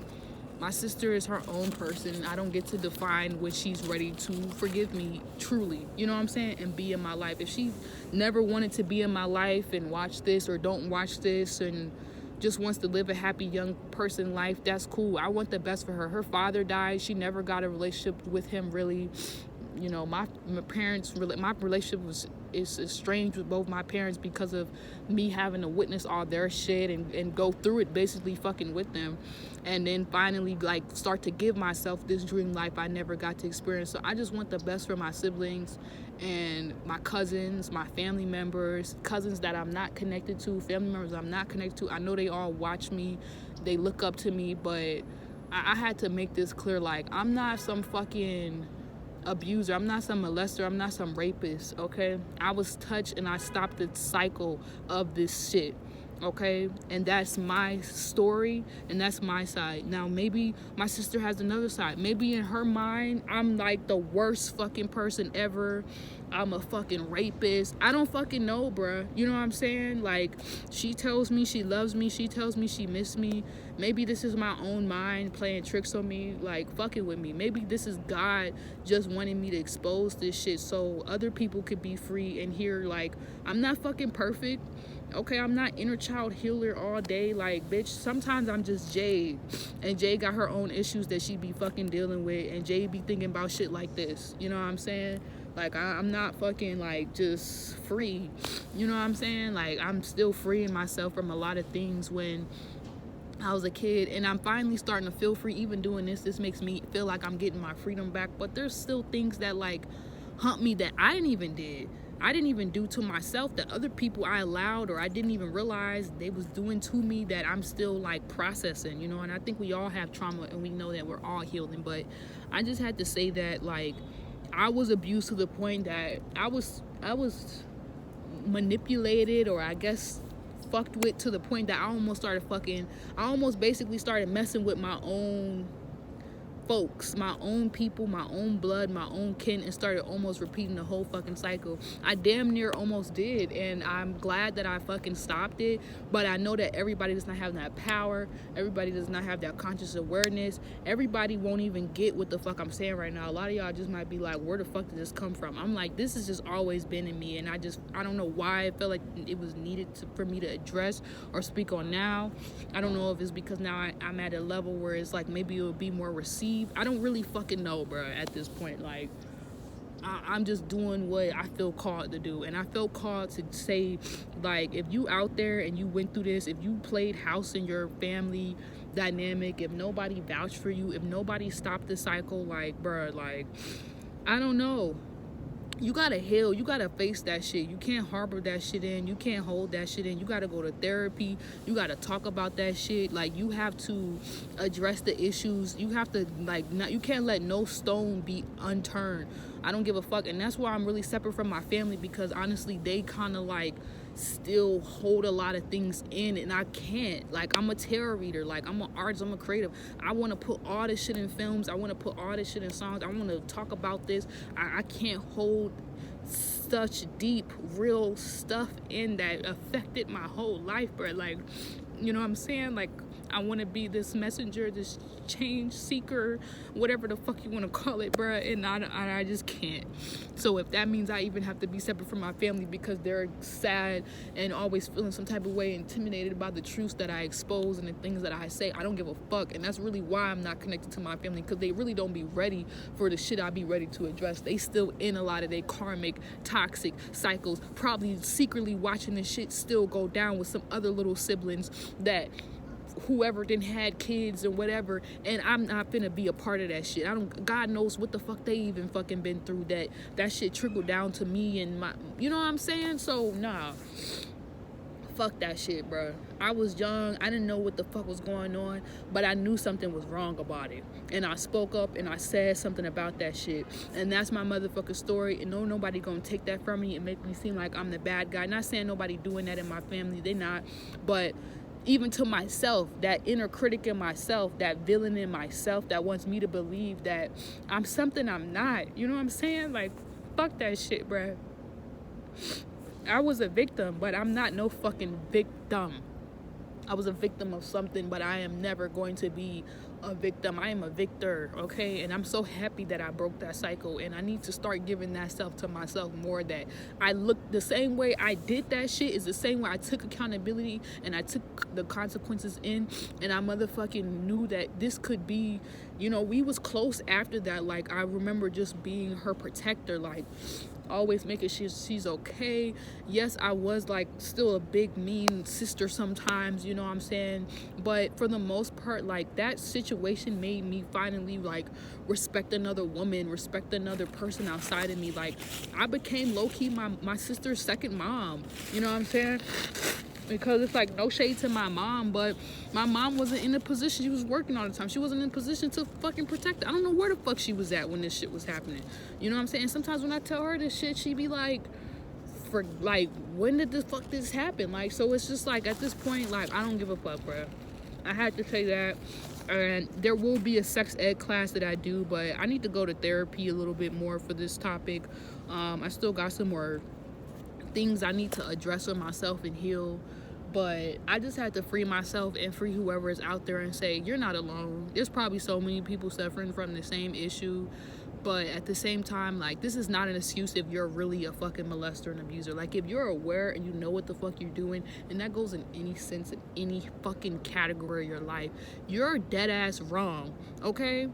my sister is her own person. I don't get to define when she's ready to forgive me truly, you know what I'm saying, and be in my life. If she never wanted to be in my life and watch this or don't watch this and just wants to live a happy young person life, that's cool. I want the best for her. Her father died. She never got a relationship with him, really. You know, my relationship is estranged with both my parents because of me having to witness all their shit and go through it basically fucking with them, and then finally like start to give myself this dream life I never got to experience. So I just want the best for my siblings and my cousins, my family members, cousins that I'm not connected to, family members I'm not connected to. I know they all watch me, they look up to me, but I had to make this clear, like, I'm not some fucking abuser, I'm not some molester, I'm not some rapist, okay? I was touched and I stopped the cycle of this shit. okay? And that's my story, and that's my side. Now maybe my sister has another side. Maybe in her mind I'm like the worst fucking person ever. I'm a fucking rapist. I don't fucking know, bruh. You know what I'm saying? Like, she tells me she loves me, she tells me she missed me. Maybe this is my own mind playing tricks on me, like fucking with me. Maybe this is God just wanting me to expose this shit so other people could be free and hear, like, I'm not fucking perfect. Okay, I'm not inner child healer all day. Like, bitch, sometimes I'm just Jade. And Jade got her own issues that she be fucking dealing with. And Jade be thinking about shit like this. You know what I'm saying? Like, I'm not fucking, like, just free. You know what I'm saying? Like, I'm still freeing myself from a lot of things when I was a kid. And I'm finally starting to feel free even doing this. This makes me feel like I'm getting my freedom back. But there's still things that, like, hump me that I didn't even do to myself, that other people I allowed or I didn't even realize they was doing to me, that I'm still like processing, you know. And I think we all have trauma and we know that we're all healing, but I just had to say that, like, I was abused to the point that I was manipulated, or I guess fucked with, to the point that I almost basically started messing with my own folks, my own people, my own blood, my own kin, and started almost repeating the whole fucking cycle. I damn near almost did, and I'm glad that I fucking stopped it. But I know that everybody does not have that power. Everybody does not have that conscious awareness. Everybody won't even get what the fuck I'm saying right now. A lot of y'all just might be like, where the fuck did this come from? I'm like, this has just always been in me, and I don't know why I felt like it was needed for me to address or speak on now. I don't know if it's because now I'm at a level where it's like maybe it would be more received. I don't really fucking know, bro, at this point. Like, I'm just doing what I feel called to do. And I felt called to say, like, if you out there and you went through this, if you played house in your family dynamic, if nobody vouched for you, if nobody stopped the cycle, like, bro, like, I don't know. You gotta heal. You gotta face that shit. You can't harbor that shit in. You can't hold that shit in. You gotta go to therapy. You gotta talk about that shit. Like, you have to address the issues. You have to, like, not, you can't let no stone be unturned. I don't give a fuck. And that's why I'm really separate from my family, because honestly, they kind of like still hold a lot of things in, and I can't. Like, I'm a tarot reader, like, I'm an artist, I'm a creative. I want to put all this shit in films. I want to put all this shit in songs. I want to talk about this. I can't hold such deep, real stuff in that affected my whole life, bro. Like, you know what I'm saying? Like, I want to be this messenger, this change seeker, whatever the fuck you want to call it, bruh, and I just can't. So if that means I even have to be separate from my family because they're sad and always feeling some type of way, intimidated by the truths that I expose and the things that I say, I don't give a fuck. And that's really why I'm not connected to my family, because they really don't be ready for the shit I be ready to address. They still in a lot of their karmic, toxic cycles, probably secretly watching this shit still go down with some other little siblings that whoever didn't had kids or whatever, and I'm not finna be a part of that shit. God knows what the fuck they even fucking been through, that shit trickled down to me and my, you know what I'm saying? So nah, fuck that shit, bro. I was young, I didn't know what the fuck was going on, but I knew something was wrong about it, and I spoke up and I said something about that shit, and that's my motherfucking story. And nobody gonna take that from me and make me seem like I'm the bad guy. Not saying nobody doing that in my family, they not, but even to myself, that inner critic in myself, that villain in myself that wants me to believe that I'm something I'm not. You know what I'm saying? Like, fuck that shit, bruh. I was a victim, but I'm not no fucking victim. I was a victim of something, but I am never going to be a victim. I am a victor, okay? And I'm so happy that I broke that cycle, and I need to start giving that stuff to myself more, that I look the same way I did that shit is the same way I took accountability and I took the consequences in, and I motherfucking knew that this could be, you know, we was close after that. Like, I remember just being her protector, like, always making sure she's okay. Yes, I was like still a big mean sister sometimes, you know what I'm saying, but for the most part, like, that situation made me finally like respect another woman, respect another person outside of me. Like, I became low-key my sister's second mom, you know what I'm saying? Because it's like, no shade to my mom, but my mom wasn't in a position. She was working all the time. She wasn't in a position to fucking protect her. I don't know where the fuck she was at when this shit was happening. You know what I'm saying? Sometimes when I tell her this shit, she be like, for like, when did the fuck this happen? Like, so it's just like, at this point, like, I don't give a fuck, bro. I had to say that. And there will be a sex ed class that I do, but I need to go to therapy a little bit more for this topic. I still got some more things I need to address with myself and heal, but I just had to free myself and free whoever is out there and say, you're not alone. There's probably so many people suffering from the same issue, but at the same time, like, this is not an excuse if you're really a fucking molester and abuser. Like, if you're aware and you know what the fuck you're doing, and that goes in any sense, in any fucking category of your life, you're dead ass wrong, okay?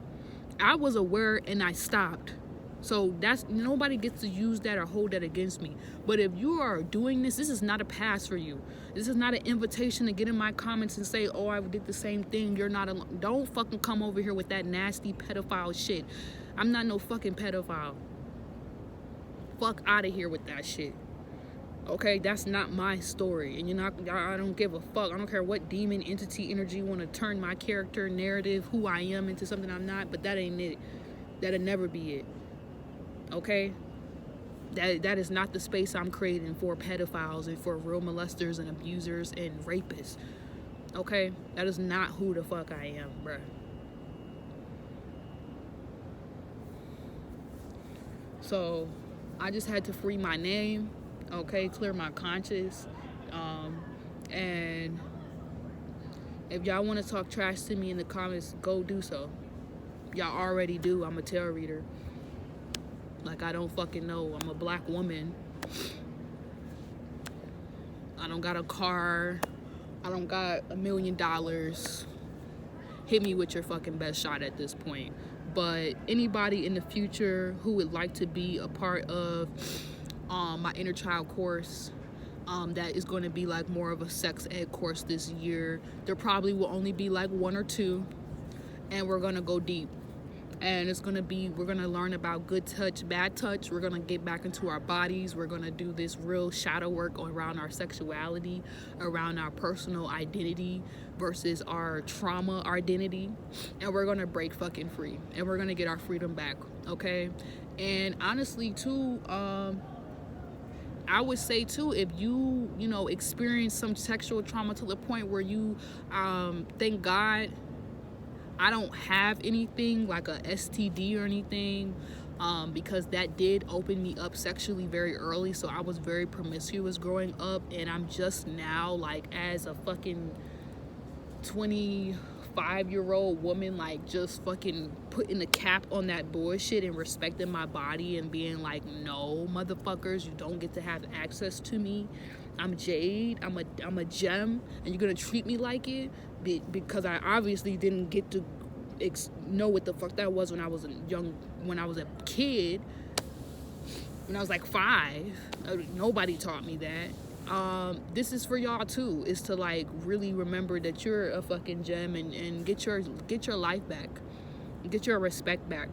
I was aware and I stopped. So that's, nobody gets to use that or hold that against me. But if you are doing this is not a pass for you. This is not an invitation to get in my comments and say, oh, I did the same thing, you're not alone. Don't fucking come over here with that nasty pedophile shit. I'm not no fucking pedophile. Fuck out of here with that shit. Okay, that's not my story. And I don't give a fuck. I don't care what demon entity energy want to turn my character narrative, who I am, into something I'm not, but that ain't it. That'll never be it. Okay? That is not the space I'm creating for pedophiles and for real molesters and abusers and rapists. Okay? That is not who the fuck I am, bruh. So I just had to free my name, okay, clear my conscience, and if y'all want to talk trash to me in the comments, go do so. Y'all already do. I'm a tarot reader. Like, I don't fucking know. I'm a black woman. I don't got a car. I don't got $1 million. Hit me with your fucking best shot at this point. But anybody in the future who would like to be a part of my inner child course, that is going to be like more of a sex ed course this year, there probably will only be like 1 or 2, and we're going to go deep. And it's going to be, we're going to learn about good touch, bad touch. We're going to get back into our bodies. We're going to do this real shadow work around our sexuality, around our personal identity versus our trauma identity. And we're going to break fucking free. And we're going to get our freedom back, okay? And honestly, too, I would say, too, if you experience some sexual trauma to the point where you, thank God, I don't have anything like a STD or anything, because that did open me up sexually very early. So I was very promiscuous growing up, and I'm just now, like, as a fucking 25-year-old woman, like, just fucking putting a cap on that bullshit and respecting my body and being like, no, motherfuckers, you don't get to have access to me. I'm Jade. I'm a gem, and you're gonna treat me like it because I obviously didn't get to know what the fuck that was when I was when I was a kid, when I was like 5. Nobody taught me that. This is for y'all too, is to like really remember that you're a fucking gem and get your life back, get your respect back.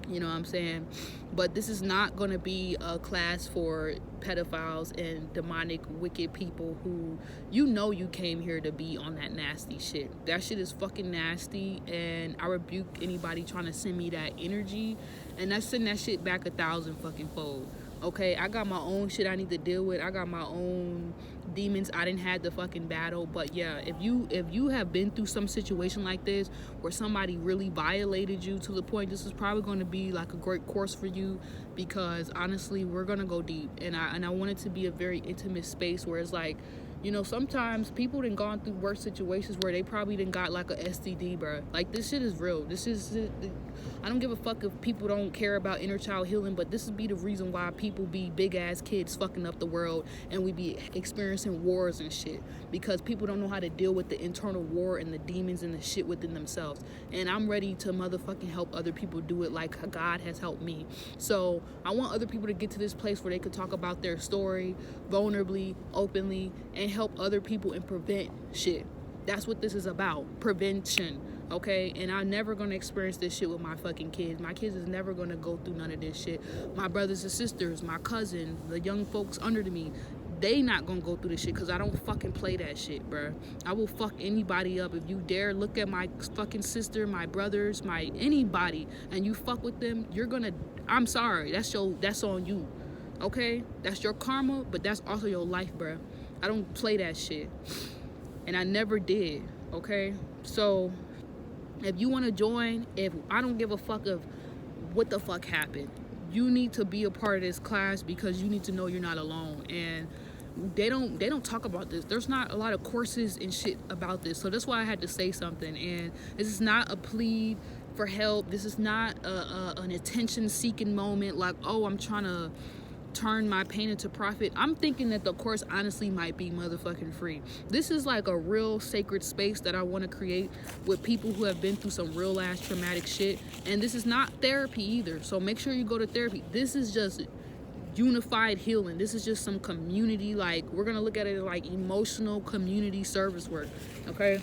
You know what I'm saying? But this is not going to be a class for pedophiles and demonic, wicked people who, you came here to be on that nasty shit. That shit is fucking nasty, and I rebuke anybody trying to send me that energy, and I send that shit back 1,000 fucking fold. Okay, I got my own shit I need to deal with. I got my own demons I didn't have to fucking battle. But yeah, if you have been through some situation like this where somebody really violated you to the point, this is probably going to be like a great course for you, because honestly, we're going to go deep, and I want it to be a very intimate space where it's like, sometimes people done gone through worse situations where they probably done got like a STD, bro. Like, this shit is real. I don't give a fuck if people don't care about inner child healing, but this would be the reason why people be big ass kids fucking up the world, and we be experiencing wars and shit, because people don't know how to deal with the internal war and the demons and the shit within themselves. And I'm ready to motherfucking help other people do it like God has helped me. So I want other people to get to this place where they could talk about their story vulnerably, openly, and help other people and prevent shit. That's what this is about, prevention. Okay, and I'm never gonna experience this shit with my fucking kids. My kids is never gonna go through none of this shit. My brothers and sisters, my cousins, the young folks under me, they not gonna go through this shit, because I don't fucking play that shit, bruh. I will fuck anybody up. If you dare look at my fucking sister, my brothers, my anybody, and you fuck with them, you're gonna, I'm sorry, that's on you. Okay? That's your karma, but that's also your life, bro. I don't play that shit. And I never did. Okay? So if you want to join, if I don't give a fuck of what the fuck happened, you need to be a part of this class because you need to know you're not alone. And they don't talk about this. There's not a lot of courses and shit about this. So that's why I had to say something. And this is not a plea for help. This is not an attention seeking moment like, oh, I'm trying to turn my pain into profit. I'm thinking that the course honestly might be motherfucking free. This is like a real sacred space that I want to create with people who have been through some real ass traumatic shit. And this is not therapy either. So make sure you go to therapy. This is just unified healing. This is just some community, like, we're gonna look at it like emotional community service work. Okay?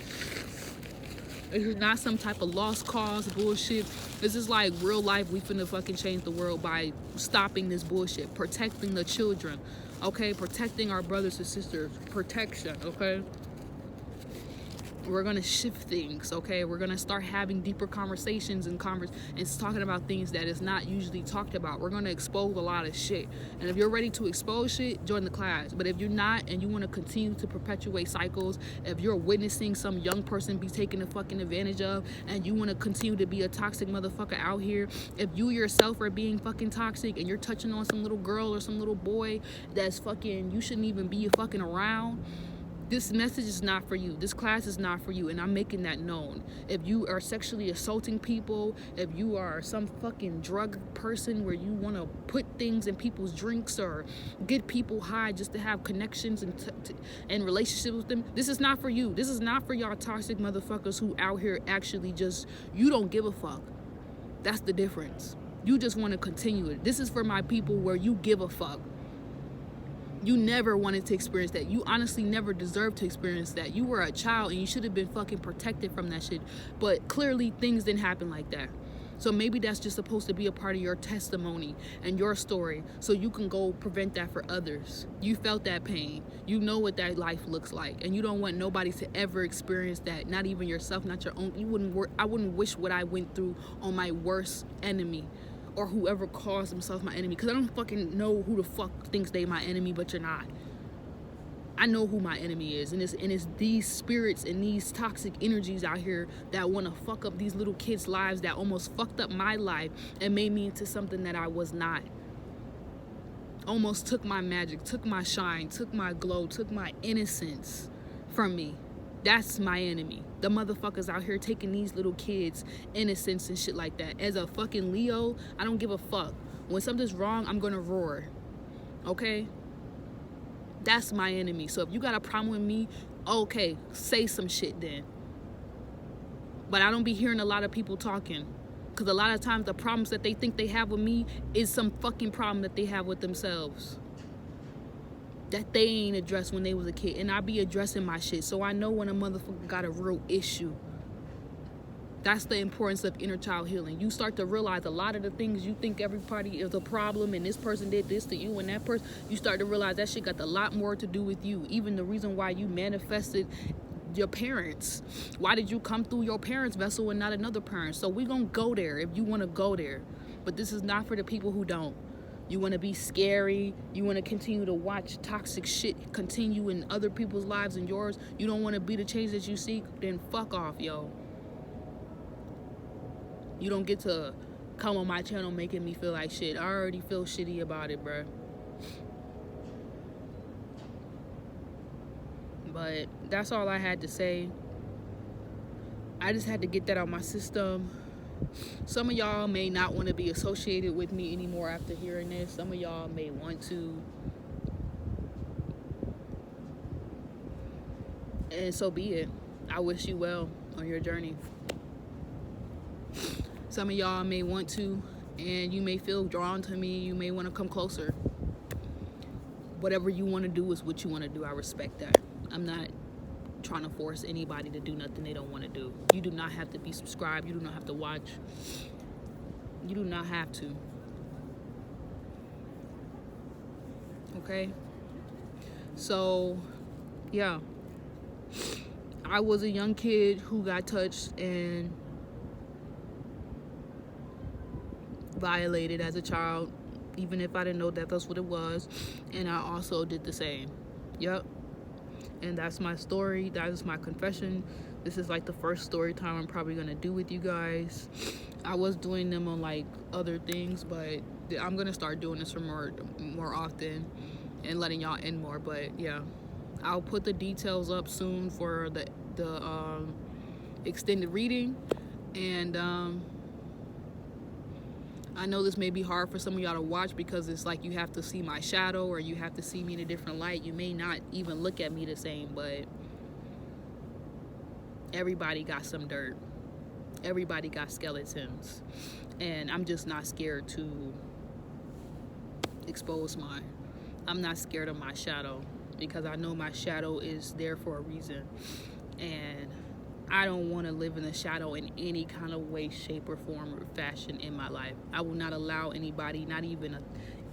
This is not some type of lost cause bullshit. This is like real life. We finna fucking change the world by stopping this bullshit. Protecting the children. Okay? Protecting our brothers and sisters. Protection. Okay? We're gonna shift things, okay? We're gonna start having deeper conversations and talking about things that is not usually talked about. We're gonna expose a lot of shit. And if you're ready to expose shit, join the class. But if you're not and you wanna continue to perpetuate cycles, if you're witnessing some young person be taken the fucking advantage of and you wanna continue to be a toxic motherfucker out here, if you yourself are being fucking toxic and you're touching on some little girl or some little boy that's fucking, you shouldn't even be fucking around, this message is not for you. This class is not for you, and I'm making that known. If you are sexually assaulting people, if you are some fucking drug person where you want to put things in people's drinks or get people high just to have connections and relationships with them, this is not for you. This is not for y'all toxic motherfuckers who out here actually just, you don't give a fuck. That's the difference. You just want to continue it. This is for my people where you give a fuck. You never wanted to experience that. You honestly never deserved to experience that. You were a child and you should have been fucking protected from that shit. But clearly things didn't happen like that. So maybe that's just supposed to be a part of your testimony and your story so you can go prevent that for others. You felt that pain. You know what that life looks like. And you don't want nobody to ever experience that. Not even yourself, not your own. I wouldn't wish what I went through on my worst enemy. Or whoever calls themselves my enemy. Because I don't fucking know who the fuck thinks they my enemy, but you're not. I know who my enemy is. And it's these spirits and these toxic energies out here that want to fuck up these little kids' lives that almost fucked up my life and made me into something that I was not. Almost took my magic, took my shine, took my glow, took my innocence from me. That's my enemy. The motherfuckers out here taking these little kids' innocence and shit like that. As a fucking Leo, I don't give a fuck. When something's wrong, I'm gonna roar. Okay? That's my enemy. So if you got a problem with me, okay, say some shit then. But I don't be hearing a lot of people talking. Because a lot of times the problems that they think they have with me is some fucking problem that they have with themselves. That they ain't addressed when they was a kid. And I be addressing my shit. So I know when a motherfucker got a real issue. That's the importance of inner child healing. You start to realize a lot of the things you think everybody is a problem and this person did this to you and that person, you start to realize that shit got a lot more to do with you. Even the reason why you manifested your parents. Why did you come through your parents' vessel and not another parent? So we gonna go there if you want to go there. But this is not for the people who don't. You want to be scary. You want to continue to watch toxic shit continue in other people's lives and yours. You don't want to be the change that you seek. Then fuck off, yo. You don't get to come on my channel making me feel like shit. I already feel shitty about it, bruh. But that's all I had to say. I just had to get that out of my system. Some of y'all may not want to be associated with me anymore after hearing this. Some of y'all may want to. And so be it. I wish you well on your journey. Some of y'all may want to, and you may feel drawn to me. You may want to come closer. Whatever you want to do is what you want to do. I respect that. I'm not trying to force anybody to do nothing they don't want to do. You do not have to be subscribed. You do not have to watch. You do not have to. Okay? So, yeah. I was a young kid who got touched and violated as a child. even if I didn't know that that's what it was. And I also did the same. Yep. And that's my story. That is my confession. This is like the first story time I'm probably gonna do with you guys. I was doing them on like other things, but I'm gonna start doing this for more often and letting y'all in more. But yeah, I'll put the details up soon for the extended reading. And I know this may be hard for some of y'all to watch because it's like you have to see my shadow or you have to see me in a different light. You may not even look at me the same, but everybody got some dirt. Everybody got skeletons. And I'm just not scared to expose mine. I'm not scared of my shadow because I know my shadow is there for a reason. And I don't want to live in the shadow in any kind of way, shape, or form or fashion in my life. I will not allow anybody, not even an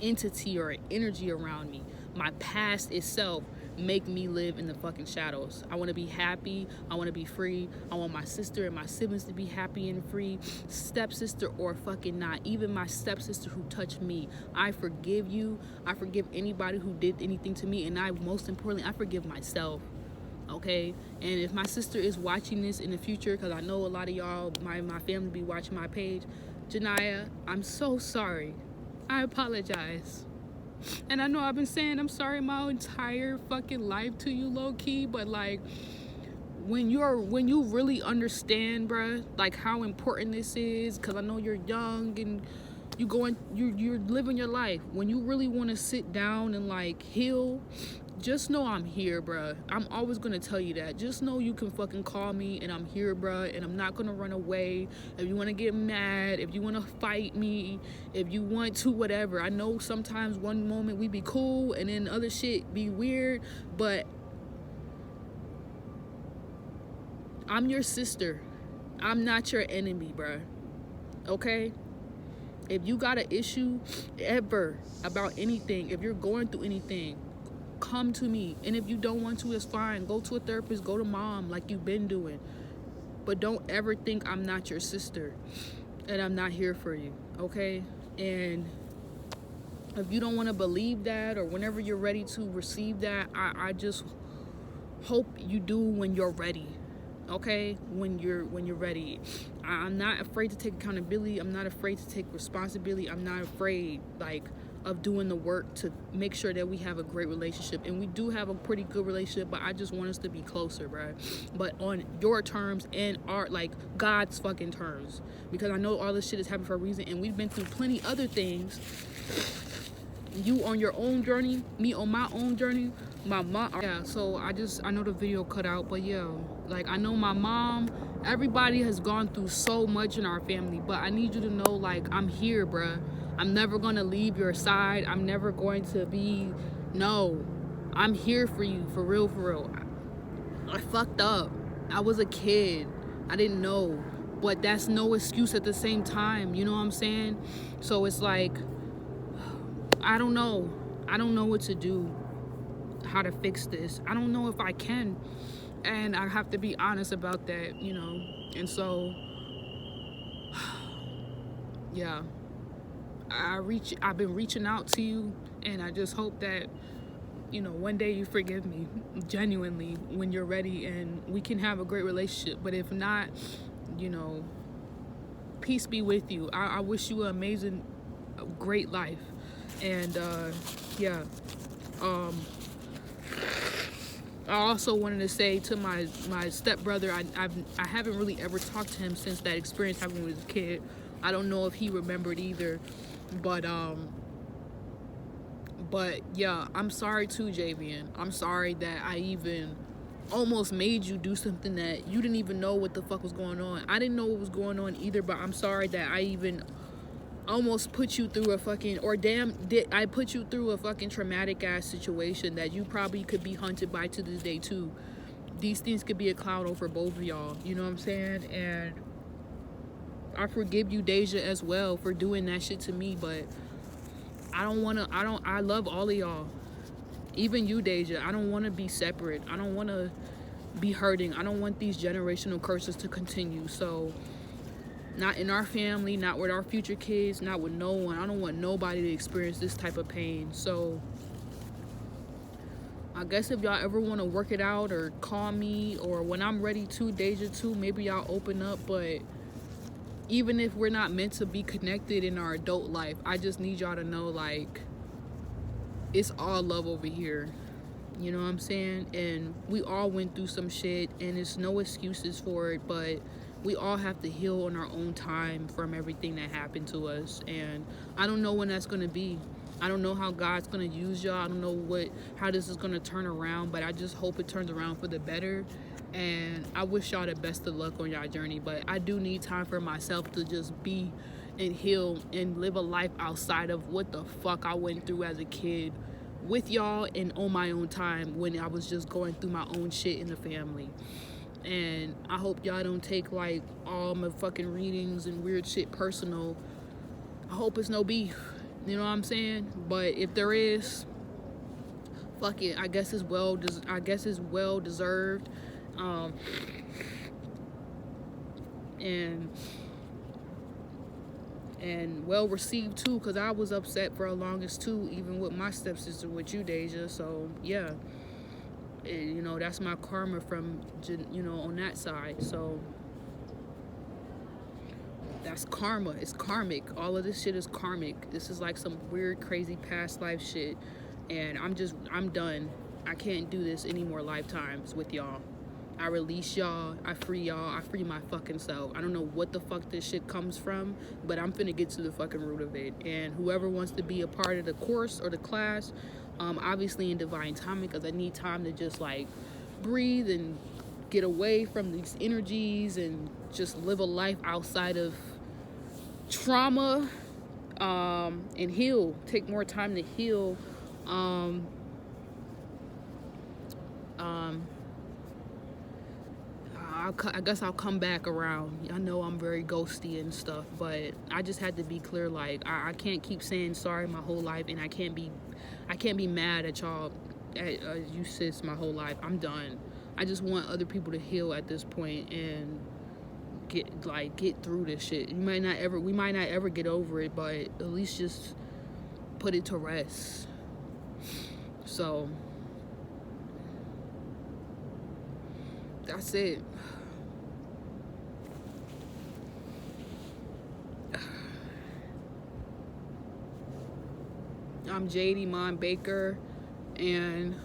entity or an energy around me, my past itself, make me live in the fucking shadows. I want to be happy. I want to be free. I want my sister and my siblings to be happy and free. Stepsister or fucking not. Even my stepsister who touched me. I forgive you. I forgive anybody who did anything to me. And most importantly, I forgive myself. Okay, and if my sister is watching this in the future, because I know a lot of y'all, my family be watching my page, Janaya, I'm so sorry. I apologize. And I know I've been saying I'm sorry my entire fucking life to you, low-key, but like when you really understand, bruh, like how important this is, because I know you're young and you're living your life. When you really want to sit down and like heal, just know I'm here, bruh. I'm always gonna tell you that. Just know you can fucking call me and I'm here, bruh, and I'm not gonna run away. If you wanna get mad, if you wanna fight me, if you want to, whatever. I know sometimes one moment we be cool and then other shit be weird, but I'm your sister. I'm not your enemy, bruh. Okay? If you got an issue ever about anything, if you're going through anything, come to me. And if you don't want to, it's fine. Go to a therapist, go to mom like you've been doing. But don't ever think I'm not your sister and I'm not here for you, okay? And if you don't want to believe that, or whenever you're ready to receive that, I just hope you do when you're ready. Okay, when you're ready. I'm not afraid to take accountability. I'm not afraid to take responsibility. I'm not afraid of doing the work to make sure that we have a great relationship. And we do have a pretty good relationship, but I just want us to be closer, bro. But on your terms and our God's fucking terms, because I know all this shit is happening for a reason, and we've been through plenty other things. You on your own journey, me on my own journey. My mom, yeah, so I know the video cut out, but yeah, I know my mom, everybody has gone through so much in our family, but I need you to know, I'm here, bruh. I'm never gonna leave your side. I'm never going to be, no, I'm here for you, for real, for real. I fucked up. I was a kid. I didn't know, but that's no excuse at the same time, you know what I'm saying? So it's I don't know what to do, how to fix this. I don't know if I can, and I have to be honest about that, you know. And so yeah, I've been reaching out to you, and I just hope that, you know, one day you forgive me genuinely when you're ready and we can have a great relationship. But if not, you know, peace be with you. I wish you an amazing, great life. And yeah, I also wanted to say to my stepbrother, I haven't really ever talked to him since that experience happened when he was a kid. I don't know if he remembered either, but yeah, I'm sorry too, Javian. I'm sorry that I even almost made you do something that you didn't even know what the fuck was going on. I didn't know what was going on either, but I'm sorry that I even almost put you through a fucking, I put you through a fucking traumatic ass situation that you probably could be hunted by to this day too. These things could be a cloud over both of y'all, you know what I'm saying? And I forgive you, Deja, as well, for doing that shit to me, but I love all of y'all. Even you, Deja. I don't want to be separate. I don't want to be hurting. I don't want these generational curses to continue. So Not in our family, not with our future kids, not with no one. I don't want nobody to experience this type of pain. So I guess if y'all ever want to work it out or call me, or when I'm ready to, Deja too, maybe y'all open up. But even if we're not meant to be connected in our adult life, I just need y'all to know, like, it's all love over here. You know what I'm saying? And we all went through some shit, and it's no excuses for it, but we all have to heal on our own time from everything that happened to us. And I don't know when that's going to be. I don't know how God's going to use y'all. I don't know how this is going to turn around, but I just hope it turns around for the better. And I wish y'all the best of luck on y'all journey. But I do need time for myself to just be and heal and live a life outside of what the fuck I went through as a kid with y'all and on my own time when I was just going through my own shit in the family. And I hope y'all don't take like all my fucking readings and weird shit personal. I hope it's no beef. You know what I'm saying? But if there is, fuck it. I guess it's well deserved. And well received too, because I was upset for the longest too, even with my stepsister, with you, Deja. So yeah, you know, that's my karma from, you know, on that side. So that's karma. It's karmic. All of this shit is karmic. This is like some weird, crazy past life shit. And I'm done. I can't do this any more lifetimes with y'all. I release y'all. I free y'all. I free my fucking self. I don't know what the fuck this shit comes from, but I'm finna get to the fucking root of it. And whoever wants to be a part of the course or the class, obviously in divine timing, because I need time to just like breathe and get away from these energies and just live a life outside of trauma, and heal. Take more time to heal. I guess I'll come back around. I know I'm very ghosty and stuff, but I just had to be clear. Like I can't keep saying sorry my whole life, and I can't be mad at y'all, at you sis, my whole life. I'm done. I just want other people to heal at this point and get through this shit. We might not ever get over it, but at least just put it to rest. So that's it. I'm JD Mon Baker, and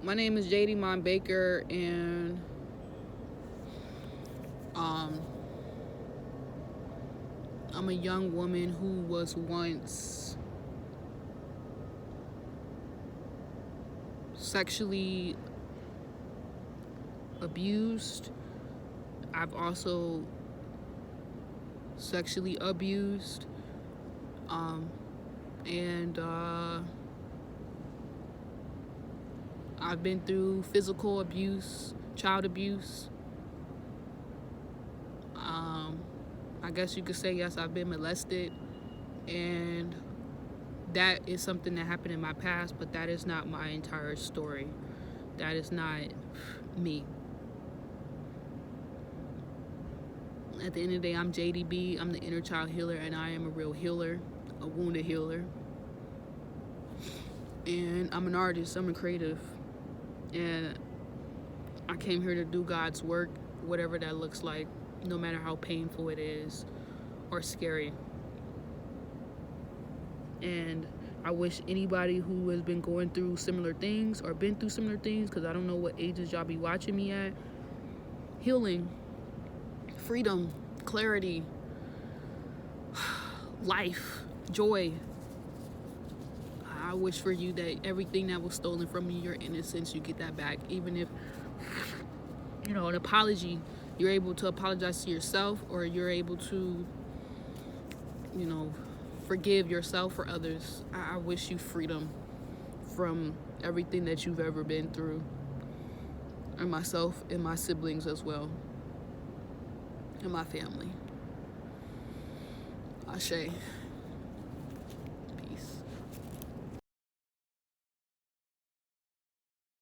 my name is JD Mon Baker, and I'm a young woman who was once sexually abused. I've also sexually abused, and I've been through physical abuse, child abuse. I guess you could say, yes, I've been molested, and that is something that happened in my past, but that is not my entire story. That is not me. At the end of the day, I'm JDB. I'm the inner child healer, and I am a real healer, a wounded healer. And I'm an artist. I'm a creative. And I came here to do God's work, whatever that looks like, no matter how painful it is or scary. And I wish anybody who has been going through similar things or been through similar things, because I don't know what ages y'all be watching me at, healing, freedom, clarity, life, joy. I wish for you that everything that was stolen from you, your innocence, you get that back. Even if, you know, an apology, you're able to apologize to yourself, or you're able to, you know, forgive yourself or others. I wish you freedom from everything that you've ever been through, and myself and my siblings as well, and my family. Ashe.